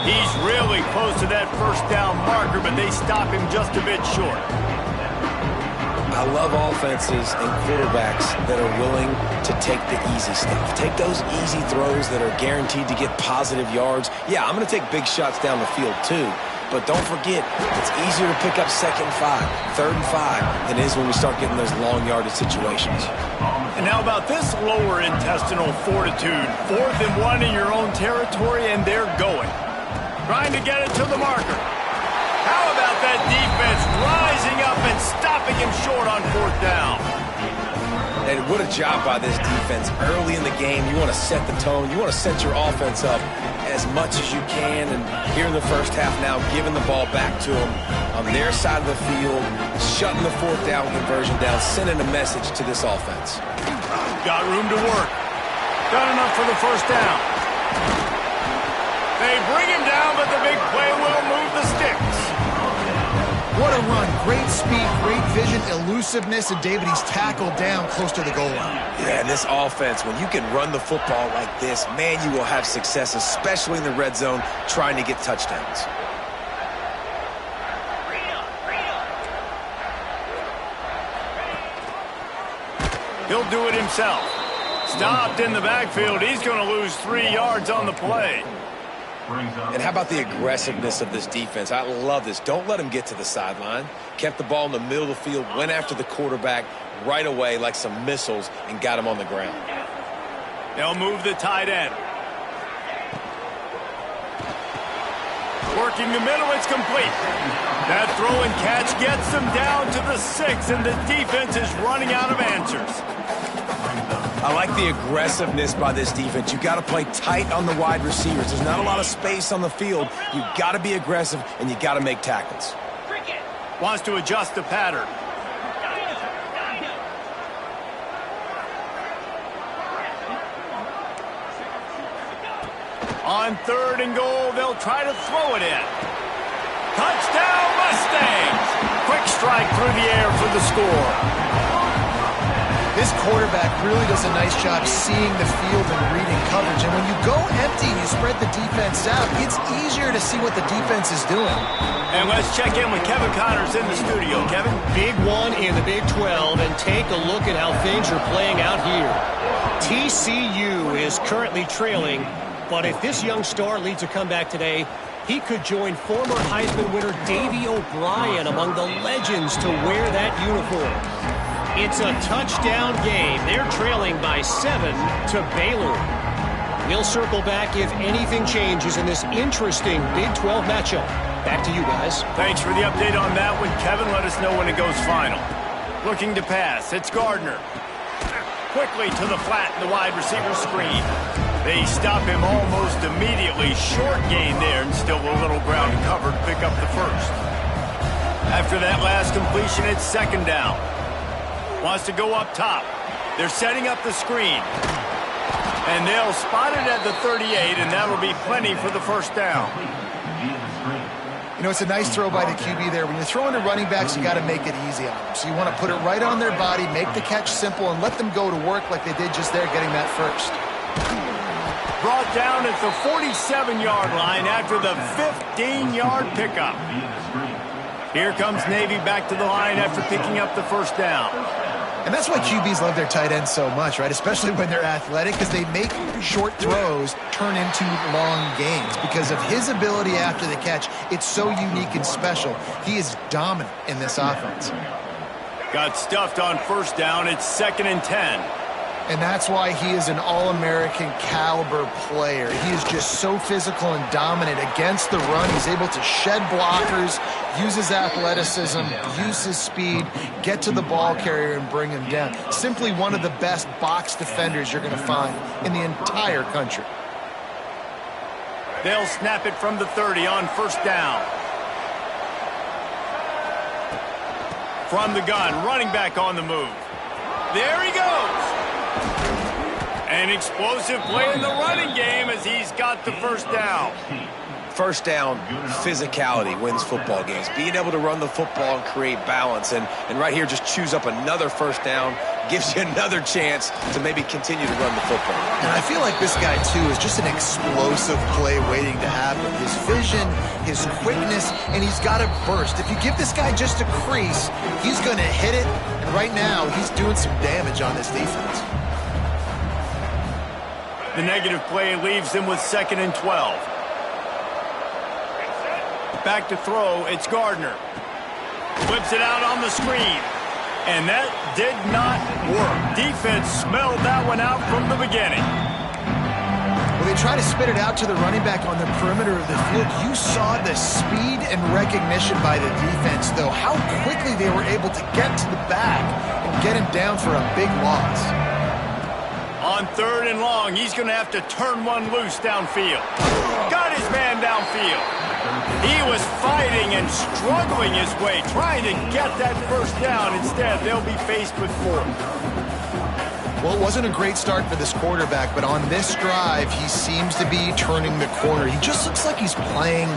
He's really close to that first down marker, but they stop him just a bit short. I love offenses and quarterbacks that are willing to take the easy stuff. Take those easy throws that are guaranteed to get positive yards. Yeah, I'm going to take big shots down the field too. But don't forget, it's easier to pick up 2nd and 5, 3rd and 5 than it is when we start getting those long yardage situations. And how about this lower intestinal fortitude? 4th and 1 in your own territory, and they're going. Trying to get it to the marker. How about that defense rising up and stopping him short on 4th down? And what a job by this defense. Early in the game, you want to set the tone. You want to set your offense up as much as you can. And here in the first half now, giving the ball back to them on their side of the field, shutting the 4th down conversion down, sending a message to this offense. Got room to work. Got enough for the first down. They bring him down, but the big play will move the sticks. What a run. Great speed, great vision, elusiveness, and David, he's tackled down close to the goal line. Yeah, and this offense, when you can run the football like this, man, you will have success, especially in the red zone, trying to get touchdowns. He'll do it himself. Stopped in the backfield. He's going to lose 3 yards on the play. And how about the aggressiveness of this defense? I love this. Don't let them get to the sideline. Kept the ball in the middle of the field, went after the quarterback right away like some missiles and got him on the ground. They'll move the tight end. Working the middle, it's complete. That throw and catch gets them down to the 6, and the defense is running out of answers. I like the aggressiveness by this defense. You got to play tight on the wide receivers. There's not a lot of space on the field. You got to be aggressive, and you got to make tackles. Wants to adjust the pattern. On 3rd and goal, they'll try to throw it in. Touchdown, Mustangs! Quick strike through the air for the score. This quarterback really does a nice job seeing the field and reading coverage. And when you go empty and you spread the defense out, it's easier to see what the defense is doing. And let's check in with Kevin Connors in the studio. Kevin? Big one in the Big 12, and take a look at how things are playing out here. TCU is currently trailing But if this young star leads a comeback today, he could join former Heisman winner Davey O'Brien among the legends to wear that uniform. It's a touchdown game. They're trailing by 7 to Baylor. We'll circle back if anything changes in this interesting Big 12 matchup. Back to you guys. Thanks for the update on that one, Kevin. Let us know when it goes final. Looking to pass. It's Gardner. Quickly to the flat in the wide receiver screen. They stop him almost immediately. Short gain there and still a little ground covered to pick up the first. After that last completion, it's second down. Wants to go up top. They're setting up the screen. And they'll spot it at the 38, and that'll be plenty for the first down. You know, it's a nice throw by the QB there. When you're throwing to running backs, you got to make it easy on them. So you want to put it right on their body, make the catch simple, and let them go to work like they did just there, getting that first. Brought down at the 47-yard line after the 15-yard pickup. Here comes Navy back to the line after picking up the first down. And that's why QBs love their tight ends so much, right? Especially when they're athletic, because they make short throws turn into long gains. Because of his ability after the catch, it's so unique and special. He is dominant in this offense. Got stuffed on first down. It's 2nd and 10. And that's why he is an All-American caliber player. He is just so physical and dominant against the run. He's able to shed blockers, use his athleticism, use his speed, get to the ball carrier and bring him down. Simply one of the best box defenders you're going to find in the entire country. They'll snap it from the 30 on first down. From the gun, running back on the move. There he goes. An explosive play in the running game as he's got the first down. First down, physicality wins football games. Being able to run the football and create balance. And right here, just choose up another first down, gives you another chance to maybe continue to run the football. And I feel like this guy, too, is just an explosive play waiting to happen. His vision, his quickness, and he's got a burst. If you give this guy just a crease, he's going to hit it. And right now, he's doing some damage on this defense. The negative play leaves them with 2nd and 12. Back to throw, it's Gardner. Whips it out on the screen. And that did not work. Defense smelled that one out from the beginning. Well, they try to spit it out to the running back on the perimeter of the field. You saw the speed and recognition by the defense, though. How quickly they were able to get to the back and get him down for a big loss. On 3rd and long, he's going to have to turn one loose downfield. Got his man downfield. He was fighting and struggling his way, trying to get that first down. Instead, they'll be faced with 4th. Well, it wasn't a great start for this quarterback, but on this drive, he seems to be turning the corner. He just looks like he's playing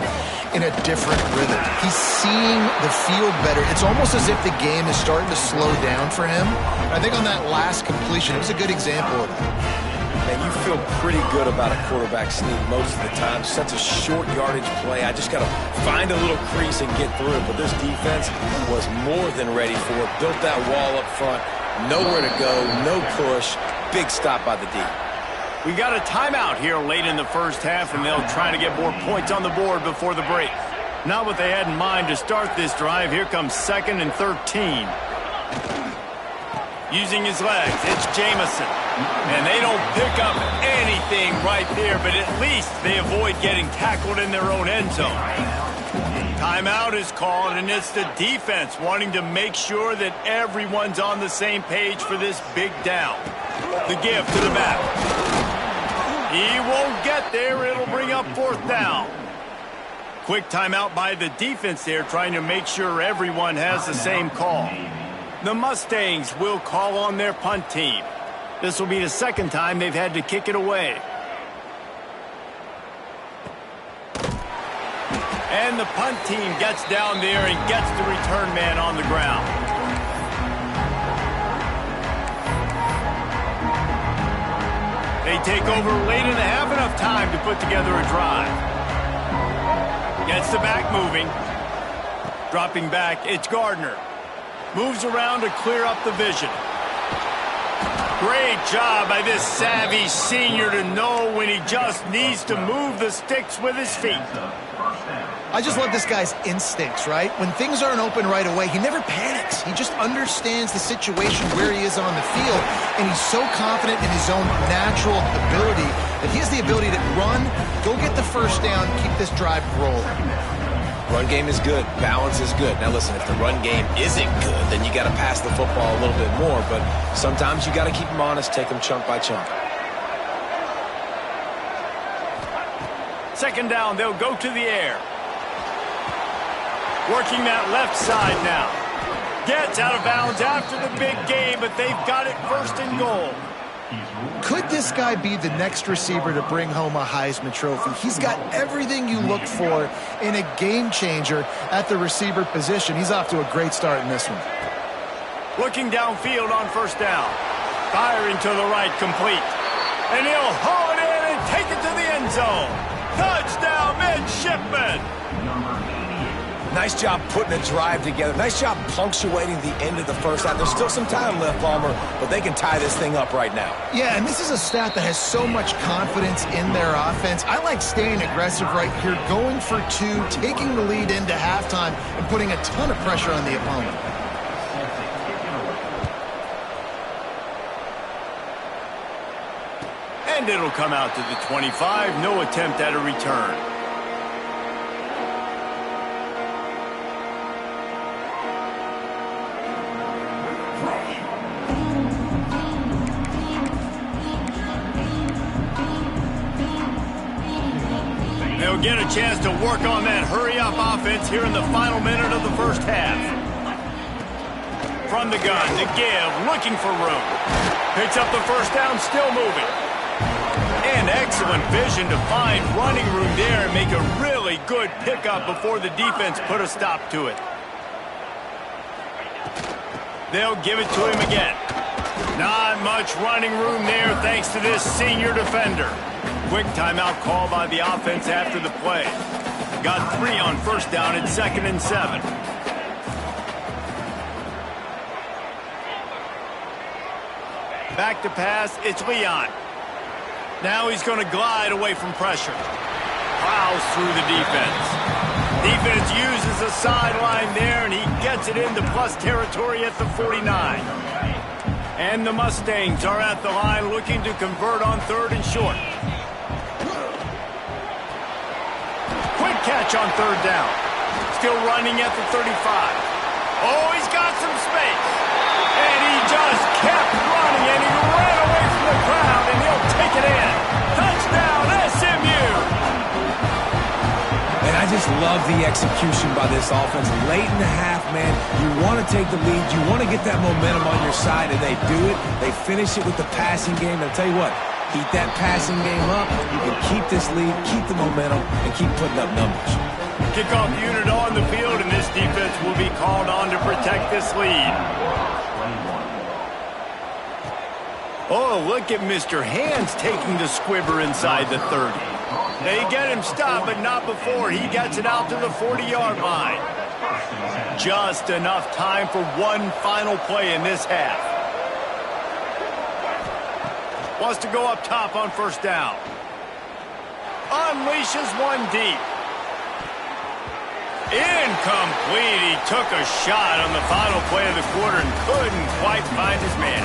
in a different rhythm. He's seeing the field better. It's almost as if the game is starting to slow down for him. I think on that last completion, it was a good example of that. And you feel pretty good about a quarterback sneak most of the time. Such a short yardage play. I just got to find a little crease and get through it. But this defense was more than ready for it. Built that wall up front. Nowhere to go, no push. Big stop by the D. We got a timeout here late in the first half, and they'll try to get more points on the board before the break. Not what they had in mind to start this drive. Here comes 2nd and 13. Using his legs, it's Jamison. And they don't pick up anything right there, but at least they avoid getting tackled in their own end zone. Timeout is called, and it's the defense wanting to make sure that everyone's on the same page for this big down. The give to the back. He won't get there. It'll bring up 4th down. Quick timeout by the defense there, trying to make sure everyone has the same call. The Mustangs will call on their punt team. This will be the 2nd time they've had to kick it away. And the punt team gets down there and gets the return man on the ground. They take over late in the half, enough time to put together a drive. Gets the back moving. Dropping back, it's Gardner. Moves around to clear up the vision. Great job by this savvy senior to know when he just needs to move the sticks with his feet. I just love this guy's instincts, right? When things aren't open right away, he never panics. He just understands the situation where he is on the field, and he's so confident in his own natural ability that he has the ability to run, go get the first down, keep this drive rolling. Run game is good. Balance is good. Now listen, if the run game isn't good, then you got to pass the football a little bit more, but sometimes you got to keep them honest, take them chunk by chunk. Second down, they'll go to the air. Working that left side now. Gets out of bounds after the big game, but they've got it first and goal. Could this guy be the next receiver to bring home a Heisman Trophy? He's got everything you look for in a game changer at the receiver position. He's off to a great start in this one. Looking downfield on first down. Firing to the right, complete. And he'll haul it in and take it to the end zone. Touchdown, midshipman. Nice job putting a drive together. Nice job punctuating the end of the first half. There's still some time left, Palmer, but they can tie this thing up right now. Yeah, and this is a staff that has so much confidence in their offense. I like staying aggressive right here, going for two, taking the lead into halftime, and putting a ton of pressure on the opponent. And it'll come out to the 25. No attempt at a return. They'll get a chance to work on that hurry-up offense here in the final minute of the first half. From the gun, the give, looking for room. Picks up the first down, still moving. And excellent vision to find running room there and make a really good pickup before the defense put a stop to it. They'll give it to him again. Not much running room there thanks to this senior defender. Quick timeout call by the offense after the play. Got 3 on first down at 2nd and 7. Back to pass, it's Leon. Now he's going to glide away from pressure. Plows through the defense. Defense uses a sideline there, and he gets it into plus territory at the 49. And the Mustangs are at the line looking to convert on 3rd and short. Quick catch on 3rd down. Still running at the 35. Oh, he's got some space. And he just kept running, and he ran away from the crowd, and he'll take it in. Touchdown, SMU! And I just love the execution by this offense. Late in the half, man, you want to take the lead. You want to get that momentum on your side, and they do it. They finish it with the passing game. And I'll tell you what, keep that passing game up. You can keep this lead, keep the momentum, and keep putting up numbers. Kickoff unit on the field, and this defense will be called on to protect this lead. Oh, look at Mr. Hands taking the squibber inside the 30. They get him stopped, but not before he gets it out to the 40-yard line. Just enough time for one final play in this half. Wants to go up top on first down. Unleashes one deep. Incomplete. He took a shot on the final play of the quarter and couldn't quite find his man.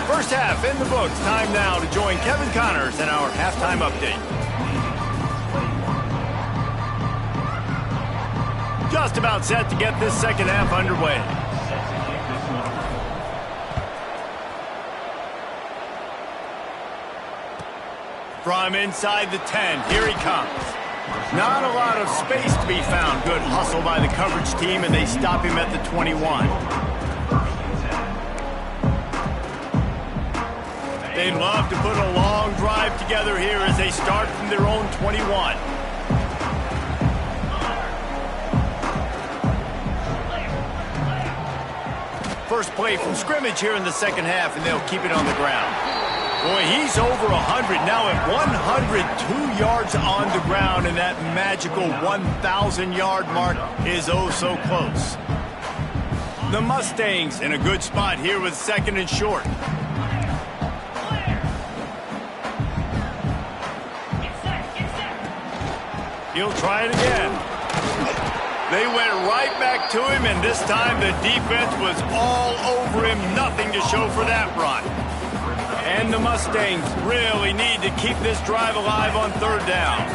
First half in the books. Time now to join Kevin Connors in our halftime update. Just about set to get this second half underway. From inside the 10, here he comes. Not a lot of space to be found. Good hustle by the coverage team, and they stop him at the 21. They'd love to put a long drive together here as they start from their own 21. First play from scrimmage here in the second half, and they'll keep it on the ground. Boy, he's over 100 now at 102 yards on the ground, and that magical 1,000-yard mark is oh so close. The Mustangs in a good spot here with 2nd and short. He'll try it again. They went right back to him, and this time the defense was all over him. Nothing to show for that run. And the Mustangs really need to keep this drive alive on third down.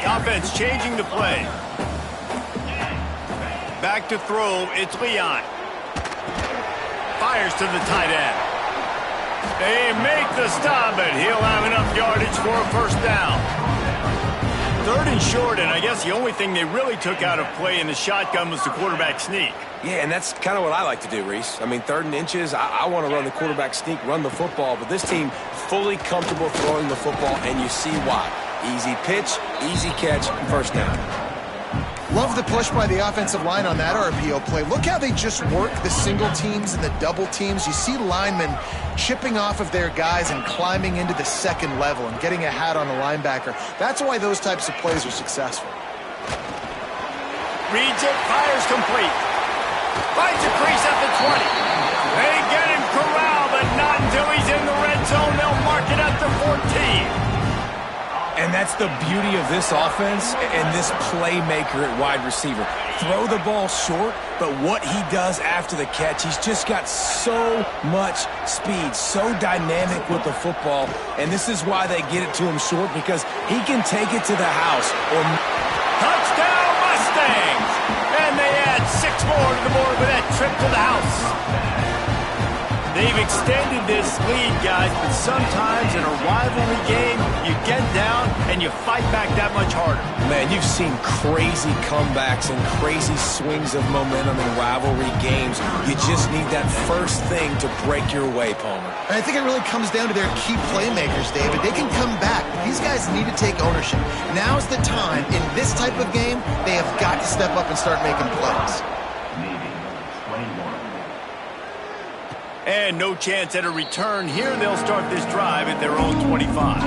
Offense changing the play. Back to throw, it's Leon. Fires to the tight end. They make the stop, but he'll have enough yardage for a first down. Third and short, and I guess the only thing they really took out of play in the shotgun was the quarterback sneak. Yeah, and that's kind of what I like to do, Reese. I mean, 3rd and inches, I want to run the quarterback sneak, run the football, but this team fully comfortable throwing the football, and you see why. Easy pitch, easy catch, first down. Love the push by the offensive line on that RPO play. Look how they just work the single teams and the double teams. You see linemen chipping off of their guys and climbing into the second level and getting a hat on a linebacker. That's why those types of plays are successful. Reads it, fires complete. Finds a crease at the 20. They get him corralled, but not until he's in the red zone. They'll mark it at the 14. And that's the beauty of this offense and this playmaker at wide receiver. Throw the ball short, but what he does after the catch, he's just got so much speed, so dynamic with the football. And this is why they get it to him short, because he can take it to the house. Touchdown Mustangs! And they add 6 more to the board with that trip to the house. They've extended this lead, guys, but sometimes in a rivalry game, you get down and you fight back that much harder. Man, you've seen crazy comebacks and crazy swings of momentum in rivalry games. You just need that first thing to break your way, Palmer. And I think it really comes down to their key playmakers, David. They can come back. These guys need to take ownership. Now's the time. In this type of game, they have got to step up and start making plays. And no chance at a return here. They'll start this drive at their own 25.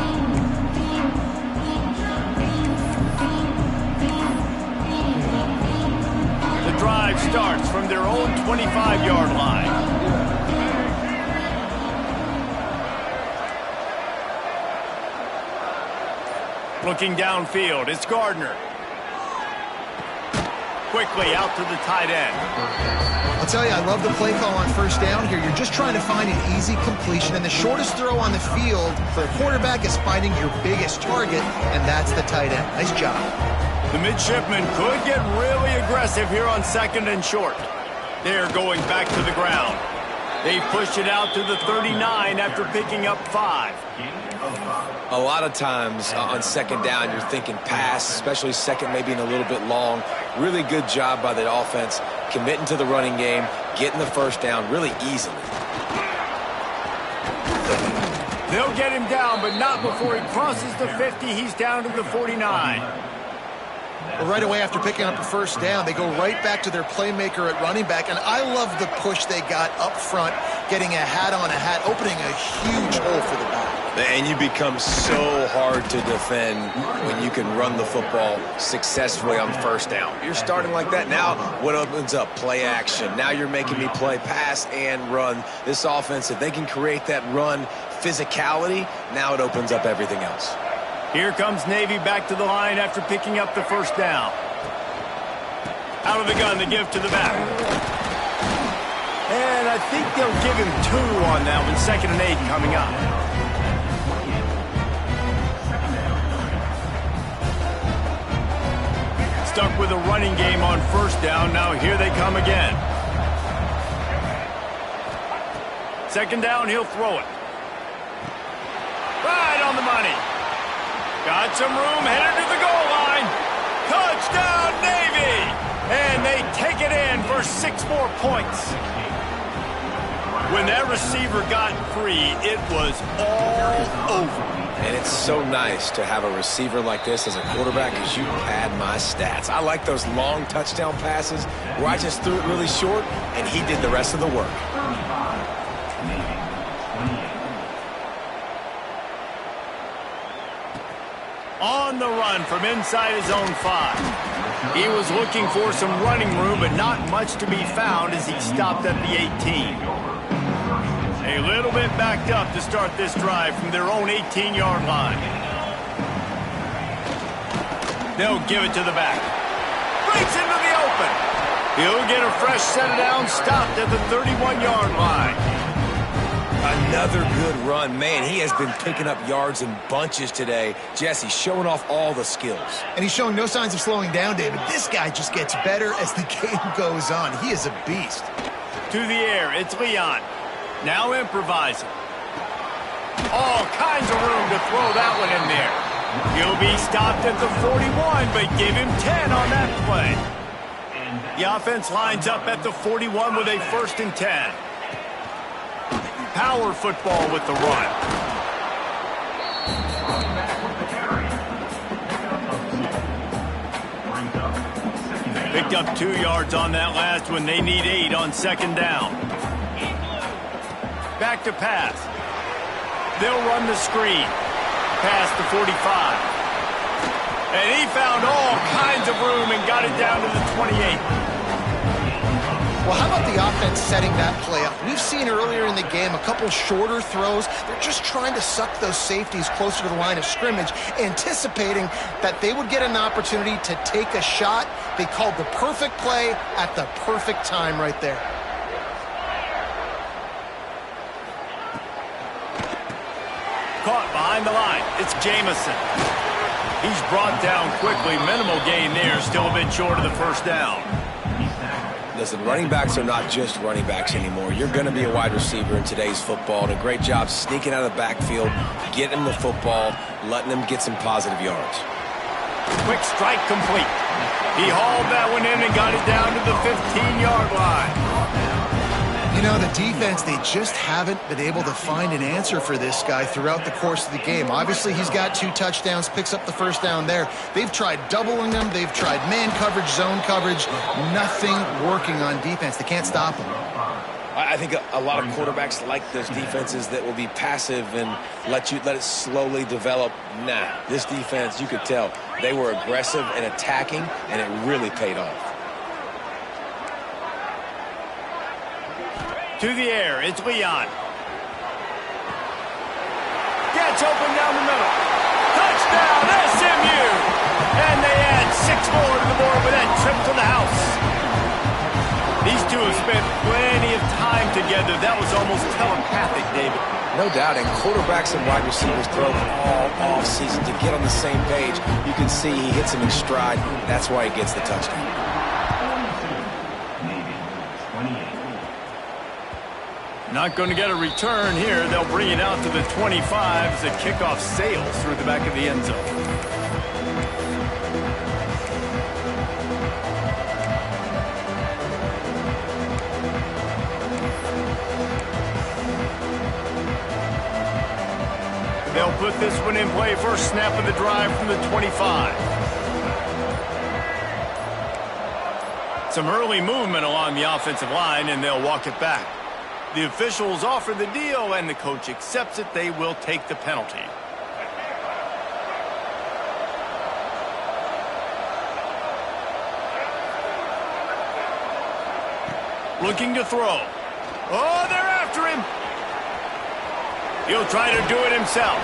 The drive starts from their own 25-yard line. Looking downfield, it's Gardner. Quickly out to the tight end. I'll tell you, I love the play call on first down here. You're just trying to find an easy completion, and the shortest throw on the field for a quarterback is finding your biggest target, and that's the tight end. Nice job. The midshipmen could get really aggressive here on 2nd and short. They're going back to the ground. They've pushed it out to the 39 after picking up 5. A lot of times on 2nd down, you're thinking pass, especially 2nd maybe in a little bit long. Really good job by the offense, committing to the running game, getting the first down really easily. They'll get him down, but not before he crosses the 50. He's down to the 49. Well, right away after picking up the first down, they go right back to their playmaker at running back, and I love the push they got up front, getting a hat on a hat, opening a huge hole for the back. And you become so hard to defend when you can run the football successfully on first down. You're starting like that. Now what opens up? Play action. Now you're making me play pass and run. This offense, if they can create that run physicality, now it opens up everything else. Here comes Navy back to the line after picking up the first down. Out of the gun, the give to the back. And I think they'll give him 2 on that one. 2nd and 8 coming up. Stuck with a running game on first down. Now here they come again. 2nd down, he'll throw it. Right on the money. Got some room, headed to the goal line. Touchdown, Navy! And they take it in for 6 more points. When that receiver got free, it was all over. And it's so nice to have a receiver like this as a quarterback, because you pad my stats. I like those long touchdown passes where I just threw it really short and he did the rest of the work. On the run from inside his own 5. He was looking for some running room, but not much to be found as he stopped at the 18. A little bit backed up to start this drive from their own 18-yard line. They'll give it to the back. Breaks into the open. He'll get a fresh set of downs, stopped at the 31-yard line. Another good run. Man, he has been picking up yards in bunches today. Jesse showing off all the skills. And he's showing no signs of slowing down, David. This guy just gets better as the game goes on. He is a beast. To the air, it's Leon. Now improvising. All kinds of room to throw that one in there. He'll be stopped at the 41, but give him 10 on that play. The offense lines up at the 41 with a 1st and 10. Power football with the run. Picked up 2 yards on that last one. They need 8 on 2nd down. Back to pass. They'll run the screen. Past the 45. And he found all kinds of room and got it down to the 28. Well, how about the offense setting that play up? We've seen earlier in the game a couple shorter throws. They're just trying to suck those safeties closer to the line of scrimmage, anticipating that they would get an opportunity to take a shot. They called the perfect play at the perfect time right there. Caught behind the line. It's Jamison. He's brought down quickly. Minimal gain there. Still a bit short of the 1st down. Listen, running backs are not just running backs anymore. You're going to be a wide receiver in today's football. And a great job sneaking out of the backfield, getting them the football, letting them get some positive yards. Quick strike complete. He hauled that one in and got it down to the 15-yard line. You know, the defense, they just haven't been able to find an answer for this guy throughout the course of the game. Obviously, he's got 2 touchdowns, picks up the 1st down there. They've tried doubling him. They've tried man coverage, zone coverage. Nothing working on defense. They can't stop him. I think a lot of quarterbacks like those defenses that will be passive and let it slowly develop. Nah, this defense, you could tell, they were aggressive and attacking, and it really paid off. To the air, it's Leon. Gets open down the middle. Touchdown, SMU! And they add 6 more to the board with that trip to the house. These two have spent plenty of time together. That was almost telepathic, David. No doubt, and quarterbacks and wide receivers throw all off season to get on the same page. You can see he hits him in stride. That's why he gets the touchdown. Not going to get a return here. They'll bring it out to the 25 as the kickoff sails through the back of the end zone. They'll put this one in play. First snap of the drive from the 25. Some early movement along the offensive line, and they'll walk it back. The officials offer the deal, and the coach accepts it. They will take the penalty. Looking to throw. Oh, they're after him. He'll try to do it himself.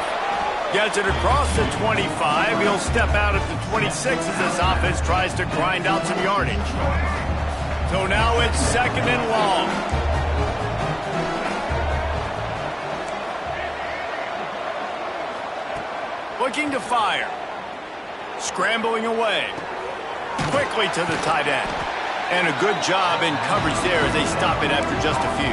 Gets it across the 25. He'll step out at the 26 as this offense tries to grind out some yardage. So now it's 2nd and long. Looking to fire. Scrambling away. Quickly to the tight end. And a good job in coverage there as they stop it after just a few.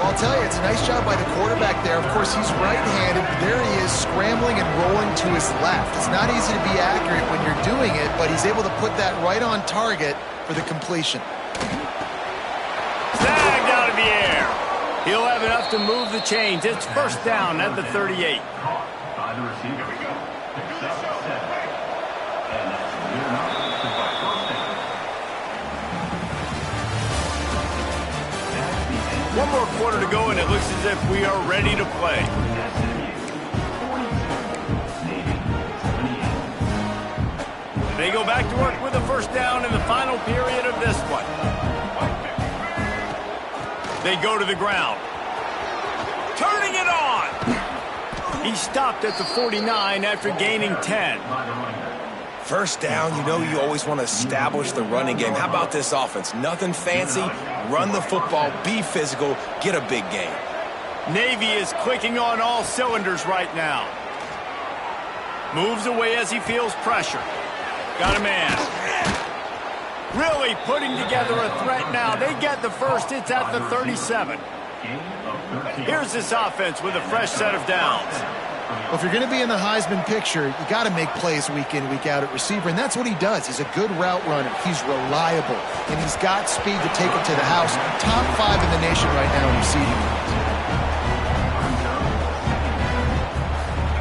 Well, I'll tell you, it's a nice job by the quarterback there. Of course, he's right-handed, but there he is scrambling and rolling to his left. It's not easy to be accurate when you're doing it, but he's able to put that right on target for the completion. Snagged out of the air. He'll have enough to move the chains. It's 1st down at the 38. One more quarter to go, and it looks as if we are ready to play. They go back to work with a 1st down in the final period of this one. They go to the ground. Turning it on! He stopped at the 49 after gaining 10. First down, you know you always want to establish the running game. How about this offense? Nothing fancy. Run the football, be physical, get a big gain. Navy is clicking on all cylinders right now. Moves away as he feels pressure. Got a man. Really putting together a threat now. They get the first. It's at the 37. Here's this offense with a fresh set of downs. Well, if you're going to be in the Heisman picture, you got to make plays week in, week out at receiver, and that's what he does. He's a good route runner. He's reliable, and he's got speed to take it to the house. Top 5 in the nation right now in receiving.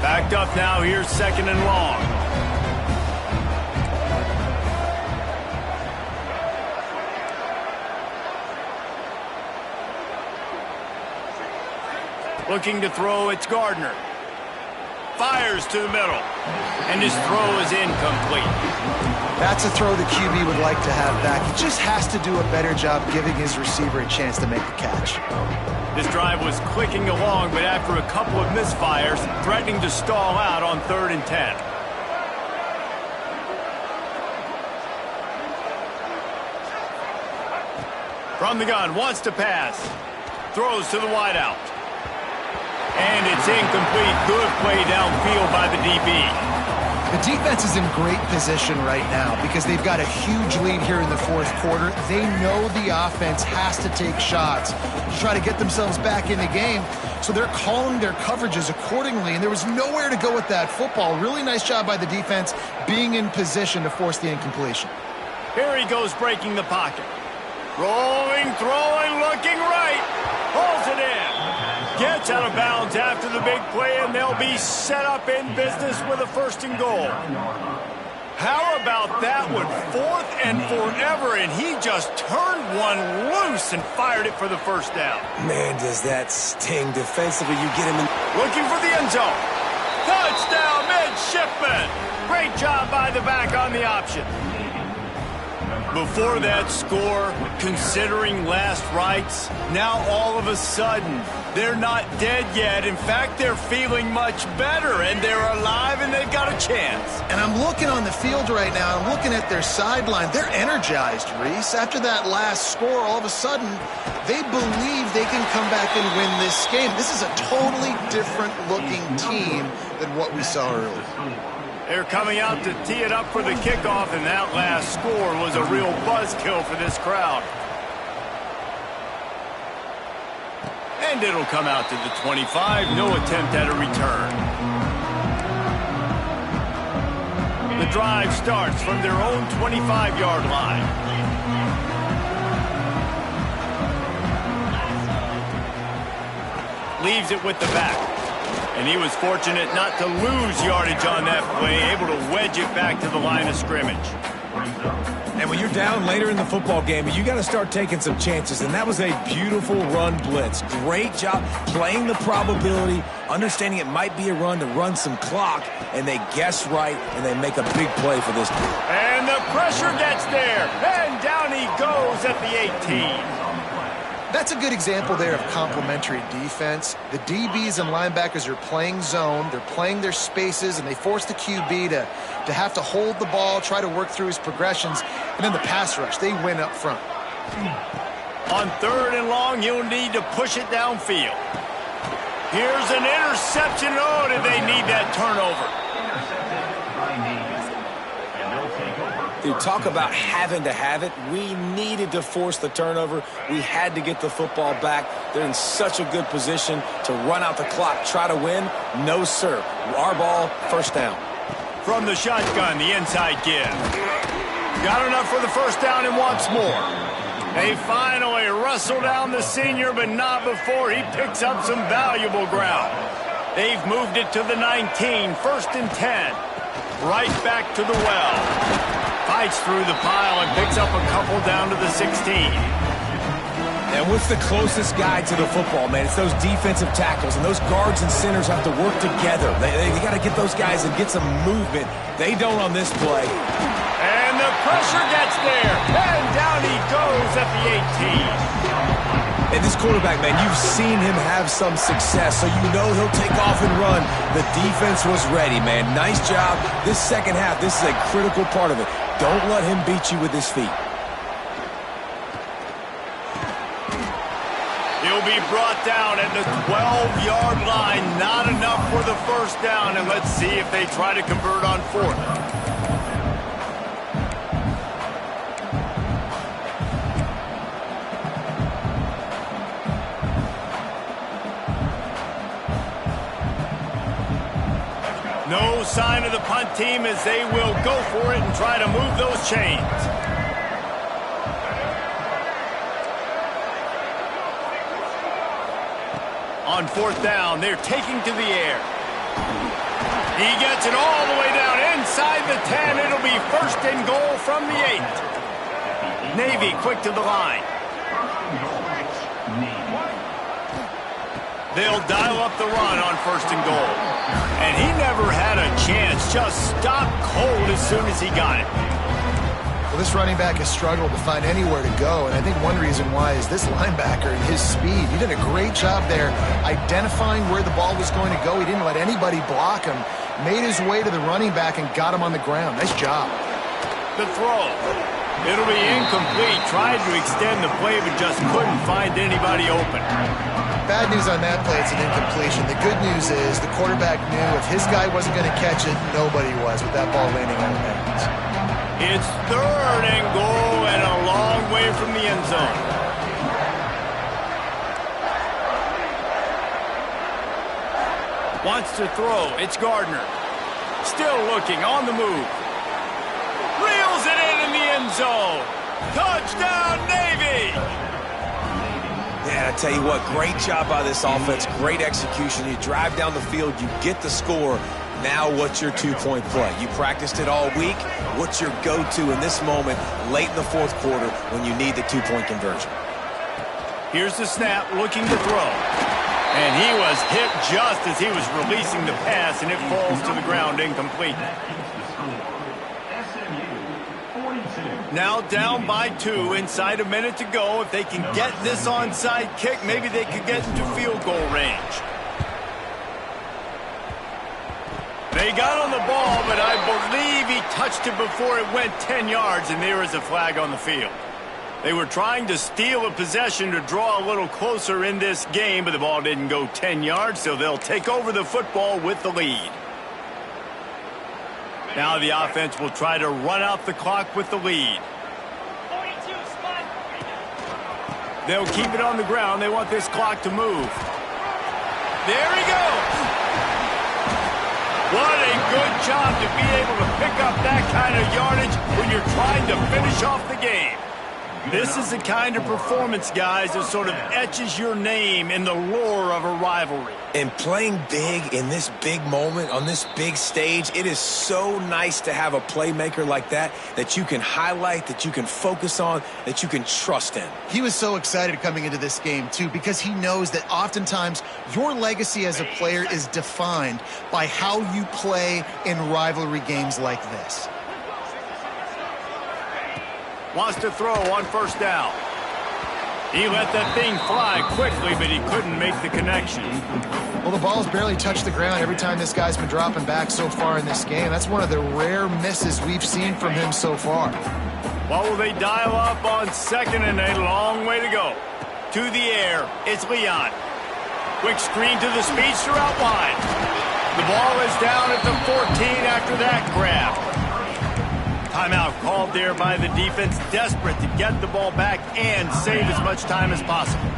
Backed up now. Here's 2nd and long. Looking to throw, it's Gardner. Fires to the middle, and his throw is incomplete. That's a throw the QB would like to have back. He just has to do a better job giving his receiver a chance to make the catch. This drive was clicking along, but after a couple of misfires, threatening to stall out on 3rd and 10. From the gun, wants to pass. Throws to the wideout. And it's incomplete. Good play downfield by the DB. The defense is in great position right now because they've got a huge lead here in the 4th quarter. They know the offense has to take shots to try to get themselves back in the game. So they're calling their coverages accordingly, and there was nowhere to go with that football. Really nice job by the defense being in position to force the incompletion. Here he goes breaking the pocket. Rolling, throwing, looking right. Pulls it in. Gets out of bounds after the big play, and they'll be set up in business with a 1st and goal. How about that one? 4th and forever, and he just turned one loose and fired it for the 1st down. Man, does that sting defensively. You get him in. Looking for the end zone. Touchdown, midshipman. Great job by the back on the option. Before that score, considering last rites, now all of a sudden, they're not dead yet. In fact, they're feeling much better, and they're alive, and they've got a chance. And I'm looking on the field right now. I'm looking at their sideline. They're energized, Reese. After that last score, all of a sudden, they believe they can come back and win this game. This is a totally different-looking team than what we saw earlier. They're coming out to tee it up for the kickoff, and that last score was a real buzzkill for this crowd. And it'll come out to the 25. No attempt at a return. The drive starts from their own 25-yard line. Leaves it with the back. And he was fortunate not to lose yardage on that play, able to wedge it back to the line of scrimmage. And when you're down later in the football game, you got to start taking some chances. And that was a beautiful run blitz. Great job playing the probability, understanding it might be a run to run some clock, and they guess right, and they make a big play for this. And the pressure gets there, and down he goes at the 18. That's a good example there of complementary defense. The DBs and linebackers are playing zone. They're playing their spaces, and they force the QB to have to hold the ball, try to work through his progressions. And then the pass rush, they win up front. On 3rd and long, you'll need to push it downfield. Here's an interception. Oh, did they need that turnover? Dude, talk about having to have it. We needed to force the turnover. We had to get the football back. They're in such a good position to run out the clock, try to win. No, sir. Our ball, 1st down. From the shotgun, the inside give. Got enough for the 1st down and wants more. They finally wrestle down the senior, but not before he picks up some valuable ground. They've moved it to the 19, 1st and 10. Right back to the well. Fights through the pile and picks up a couple down to the 16. And what's the closest guy to the football, man? It's those defensive tackles, and those guards and centers have to work together. They got to get those guys and get some movement. They don't on this play. And the pressure gets there, and down he goes at the 18. And this quarterback, man, you've seen him have some success, so you know he'll take off and run. The defense was ready, man. Nice job. This second half, this is a critical part of it. Don't let him beat you with his feet. He'll be brought down at the 12-yard line. Not enough for the first down, and let's see if they try to convert on fourth. No sign of the punt team as they will go for it and try to move those chains. On fourth down, they're taking to the air. He gets it all the way down inside the 10. It'll be first and goal from the 8. Navy quick to the line. They'll dial up the run on first and goal. And he never had a chance. Just stopped cold as soon as he got it. Well, this running back has struggled to find anywhere to go, and I think one reason why is this linebacker and his speed. He did a great job there identifying where the ball was going to go. He didn't let anybody block him. Made his way to the running back and got him on the ground. Nice job. The throw. It'll be incomplete. Tried to extend the play, but just couldn't find anybody open. Bad news on that play, it's an incompletion. The good news is the quarterback knew if his guy wasn't going to catch it, nobody was with that ball landing out of bounds. It's third and goal and a long way from the end zone. Wants to throw. It's Gardner. Still looking on the move. Reels it in the end zone. Touchdown, Navy! Yeah, I tell you what, great job by this offense, great execution. You drive down the field, you get the score. Now what's your two-point play? You practiced it all week. What's your go-to in this moment late in the fourth quarter when you need the two-point conversion? Here's the snap, looking to throw. And he was hit just as he was releasing the pass, and it falls to the ground incomplete. Now down by 2, inside a minute to go. If they can get this onside kick, maybe they could get into field goal range. They got on the ball, but I believe he touched it before it went 10 yards, and there is a flag on the field. They were trying to steal a possession to draw a little closer in this game, but the ball didn't go 10 yards, so they'll take over the football with the lead. Now the offense will try to run out the clock with the lead. They'll keep it on the ground. They want this clock to move. There he goes. What a good job to be able to pick up that kind of yardage when you're trying to finish off the game. This is the kind of performance, guys, that sort of etches your name in the lore of a rivalry. And playing big in this big moment, on this big stage, it is so nice to have a playmaker like that that you can highlight, that you can focus on, that you can trust in. He was so excited coming into this game, too, because he knows that oftentimes your legacy as a player is defined by how you play in rivalry games like this. Wants to throw on first down. He let that thing fly quickly, but he couldn't make the connection. Well, the ball's barely touched the ground every time this guy's been dropping back so far in this game. That's one of the rare misses we've seen from him so far. What will they dial up on second and a long way to go? To the air, it's Leon. Quick screen to the speedster out wide. The ball is down at the 14 after that grab. Timeout called there by the defense, desperate to get the ball back and save as much time as possible.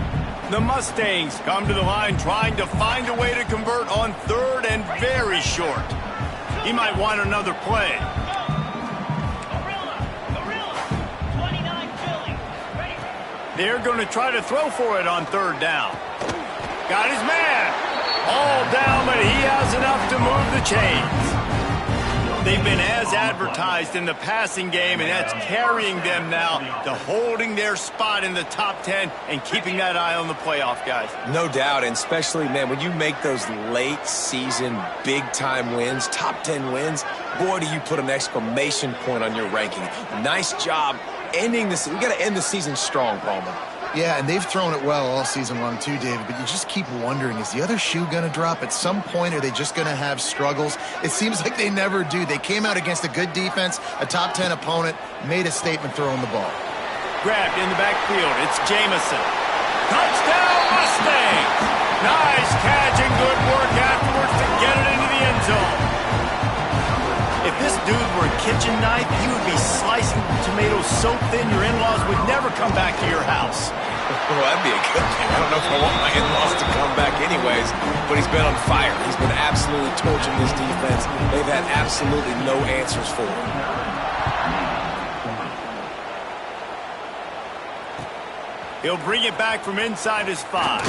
The Mustangs come to the line trying to find a way to convert on third and very short. He might want another play. They're going to try to throw for it on third down. Got his man. All down, but he has enough to move the chains. They've been as advertised in the passing game, and that's carrying them now to holding their spot in the top 10 and keeping that eye on the playoff, guys. No doubt, and especially, man, when you make those late-season, big-time wins, top 10 wins, boy, do you put an exclamation point on your ranking. Nice job ending this. We got to end the season strong, Palmer. Yeah, and they've thrown it well all season long too, David, but you just keep wondering, is the other shoe going to drop at some point? Are they just going to have struggles? It seems like they never do. They came out against a good defense, a top 10 opponent, made a statement throwing the ball. Grabbed in the backfield. It's Jamison. Touchdown, Mustangs! Nice catch and good work afterwards to get it into the end zone. If this dude were a kitchen knife, he would be slicing tomatoes so thin your in-laws would never come back to your house. Well, that'd be a good thing. I don't know if I want my in-laws to come back anyways, but he's been on fire. He's been absolutely torching this defense. They've had absolutely no answers for him. He'll bring it back from inside his 5.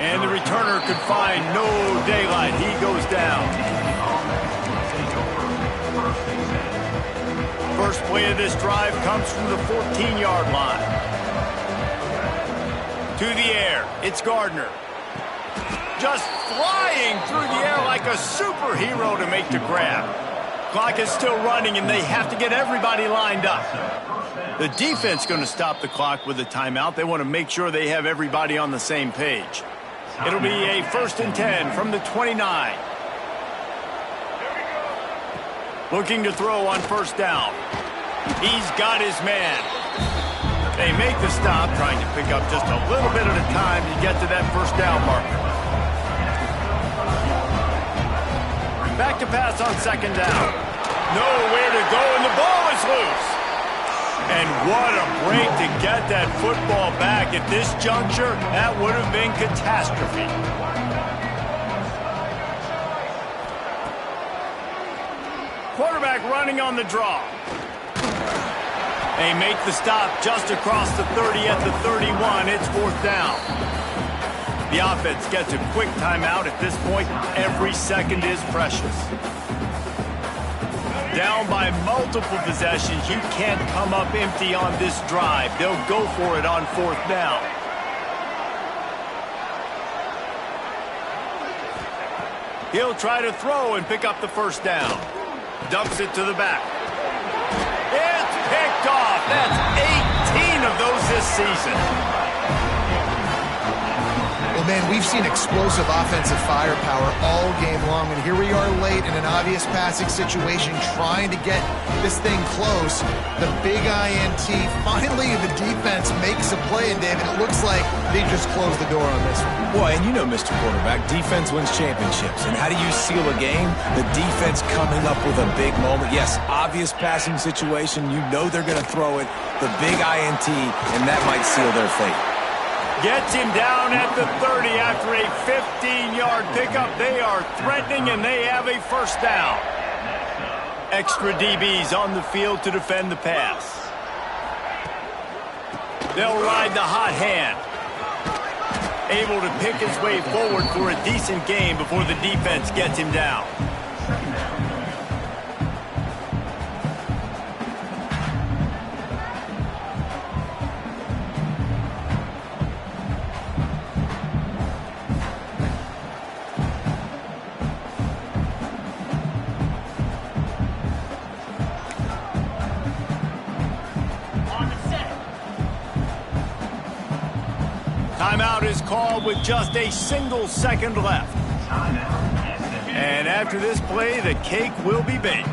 And the returner could find no daylight. He goes down. First play of this drive comes from the 14-yard line. To the air, it's Gardner. Just flying through the air like a superhero to make the grab. Clock is still running, and they have to get everybody lined up. The defense going to stop the clock with a timeout. They want to make sure they have everybody on the same page. It'll be a 1st and 10 from the 29. Looking to throw on 1st down. He's got his man. They make the stop, trying to pick up just a little bit at a time to get to that 1st down marker. Back to pass on 2nd down. Nowhere to go, and the ball is loose. And what a break to get that football back. At this juncture, that would have been catastrophe. Quarterback running on the draw. They make the stop just across the 30 at the 31. It's 4th down. The offense gets a quick timeout. At this point, every second is precious. Down by multiple possessions. You can't come up empty on this drive. They'll go for it on 4th down. He'll try to throw and pick up the 1st down. Dumps it to the back. It's picked off. That's 18 of those this season. Well, man, we've seen explosive offensive firepower all game long, and here we are late in an obvious passing situation trying to get this thing close. The big INT, finally the defense makes a play, and David, it looks like they just closed the door on this one. Well, and you know, Mr. Quarterback, defense wins championships. And how do you seal a game? The defense coming up with a big moment. Yes, obvious passing situation. You know they're going to throw it. The big INT, and that might seal their fate. Gets him down at the 30 after a 15-yard pickup. They are threatening, and they have a 1st down. Extra DBs on the field to defend the pass. They'll ride the hot hand. Able to pick his way forward for a decent game before the defense gets him down. Timeout is called with just a single second left. And after this play, the cake will be baked.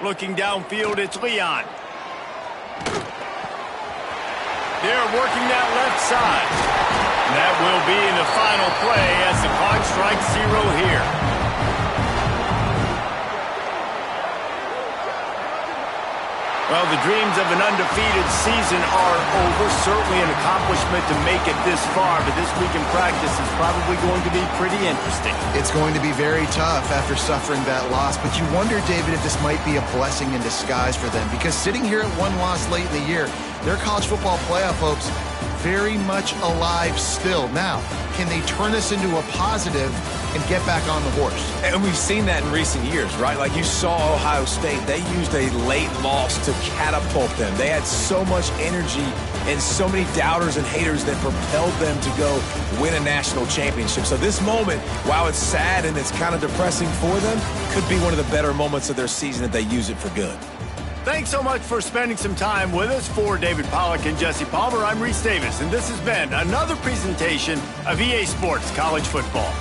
Looking downfield, it's Leon. They're working that left side. And that will be in the final play as the clock strikes 0 here. Well, the dreams of an undefeated season are over. Certainly an accomplishment to make it this far, but this week in practice is probably going to be pretty interesting. It's going to be very tough after suffering that loss, but you wonder, David, if this might be a blessing in disguise for them, because sitting here at 1 loss late in the year, their college football playoff hopes very much alive still. Now, can they turn this into a positive and get back on the horse? And we've seen that in recent years, right? Like you saw Ohio State, they used a late loss to catapult them. They had so much energy and so many doubters and haters that propelled them to go win a national championship. So this moment, while it's sad and it's kind of depressing for them, could be one of the better moments of their season if they use it for good. Thanks so much for spending some time with us. For David Pollack and Jesse Palmer, I'm Reese Davis, and this has been another presentation of EA Sports College Football.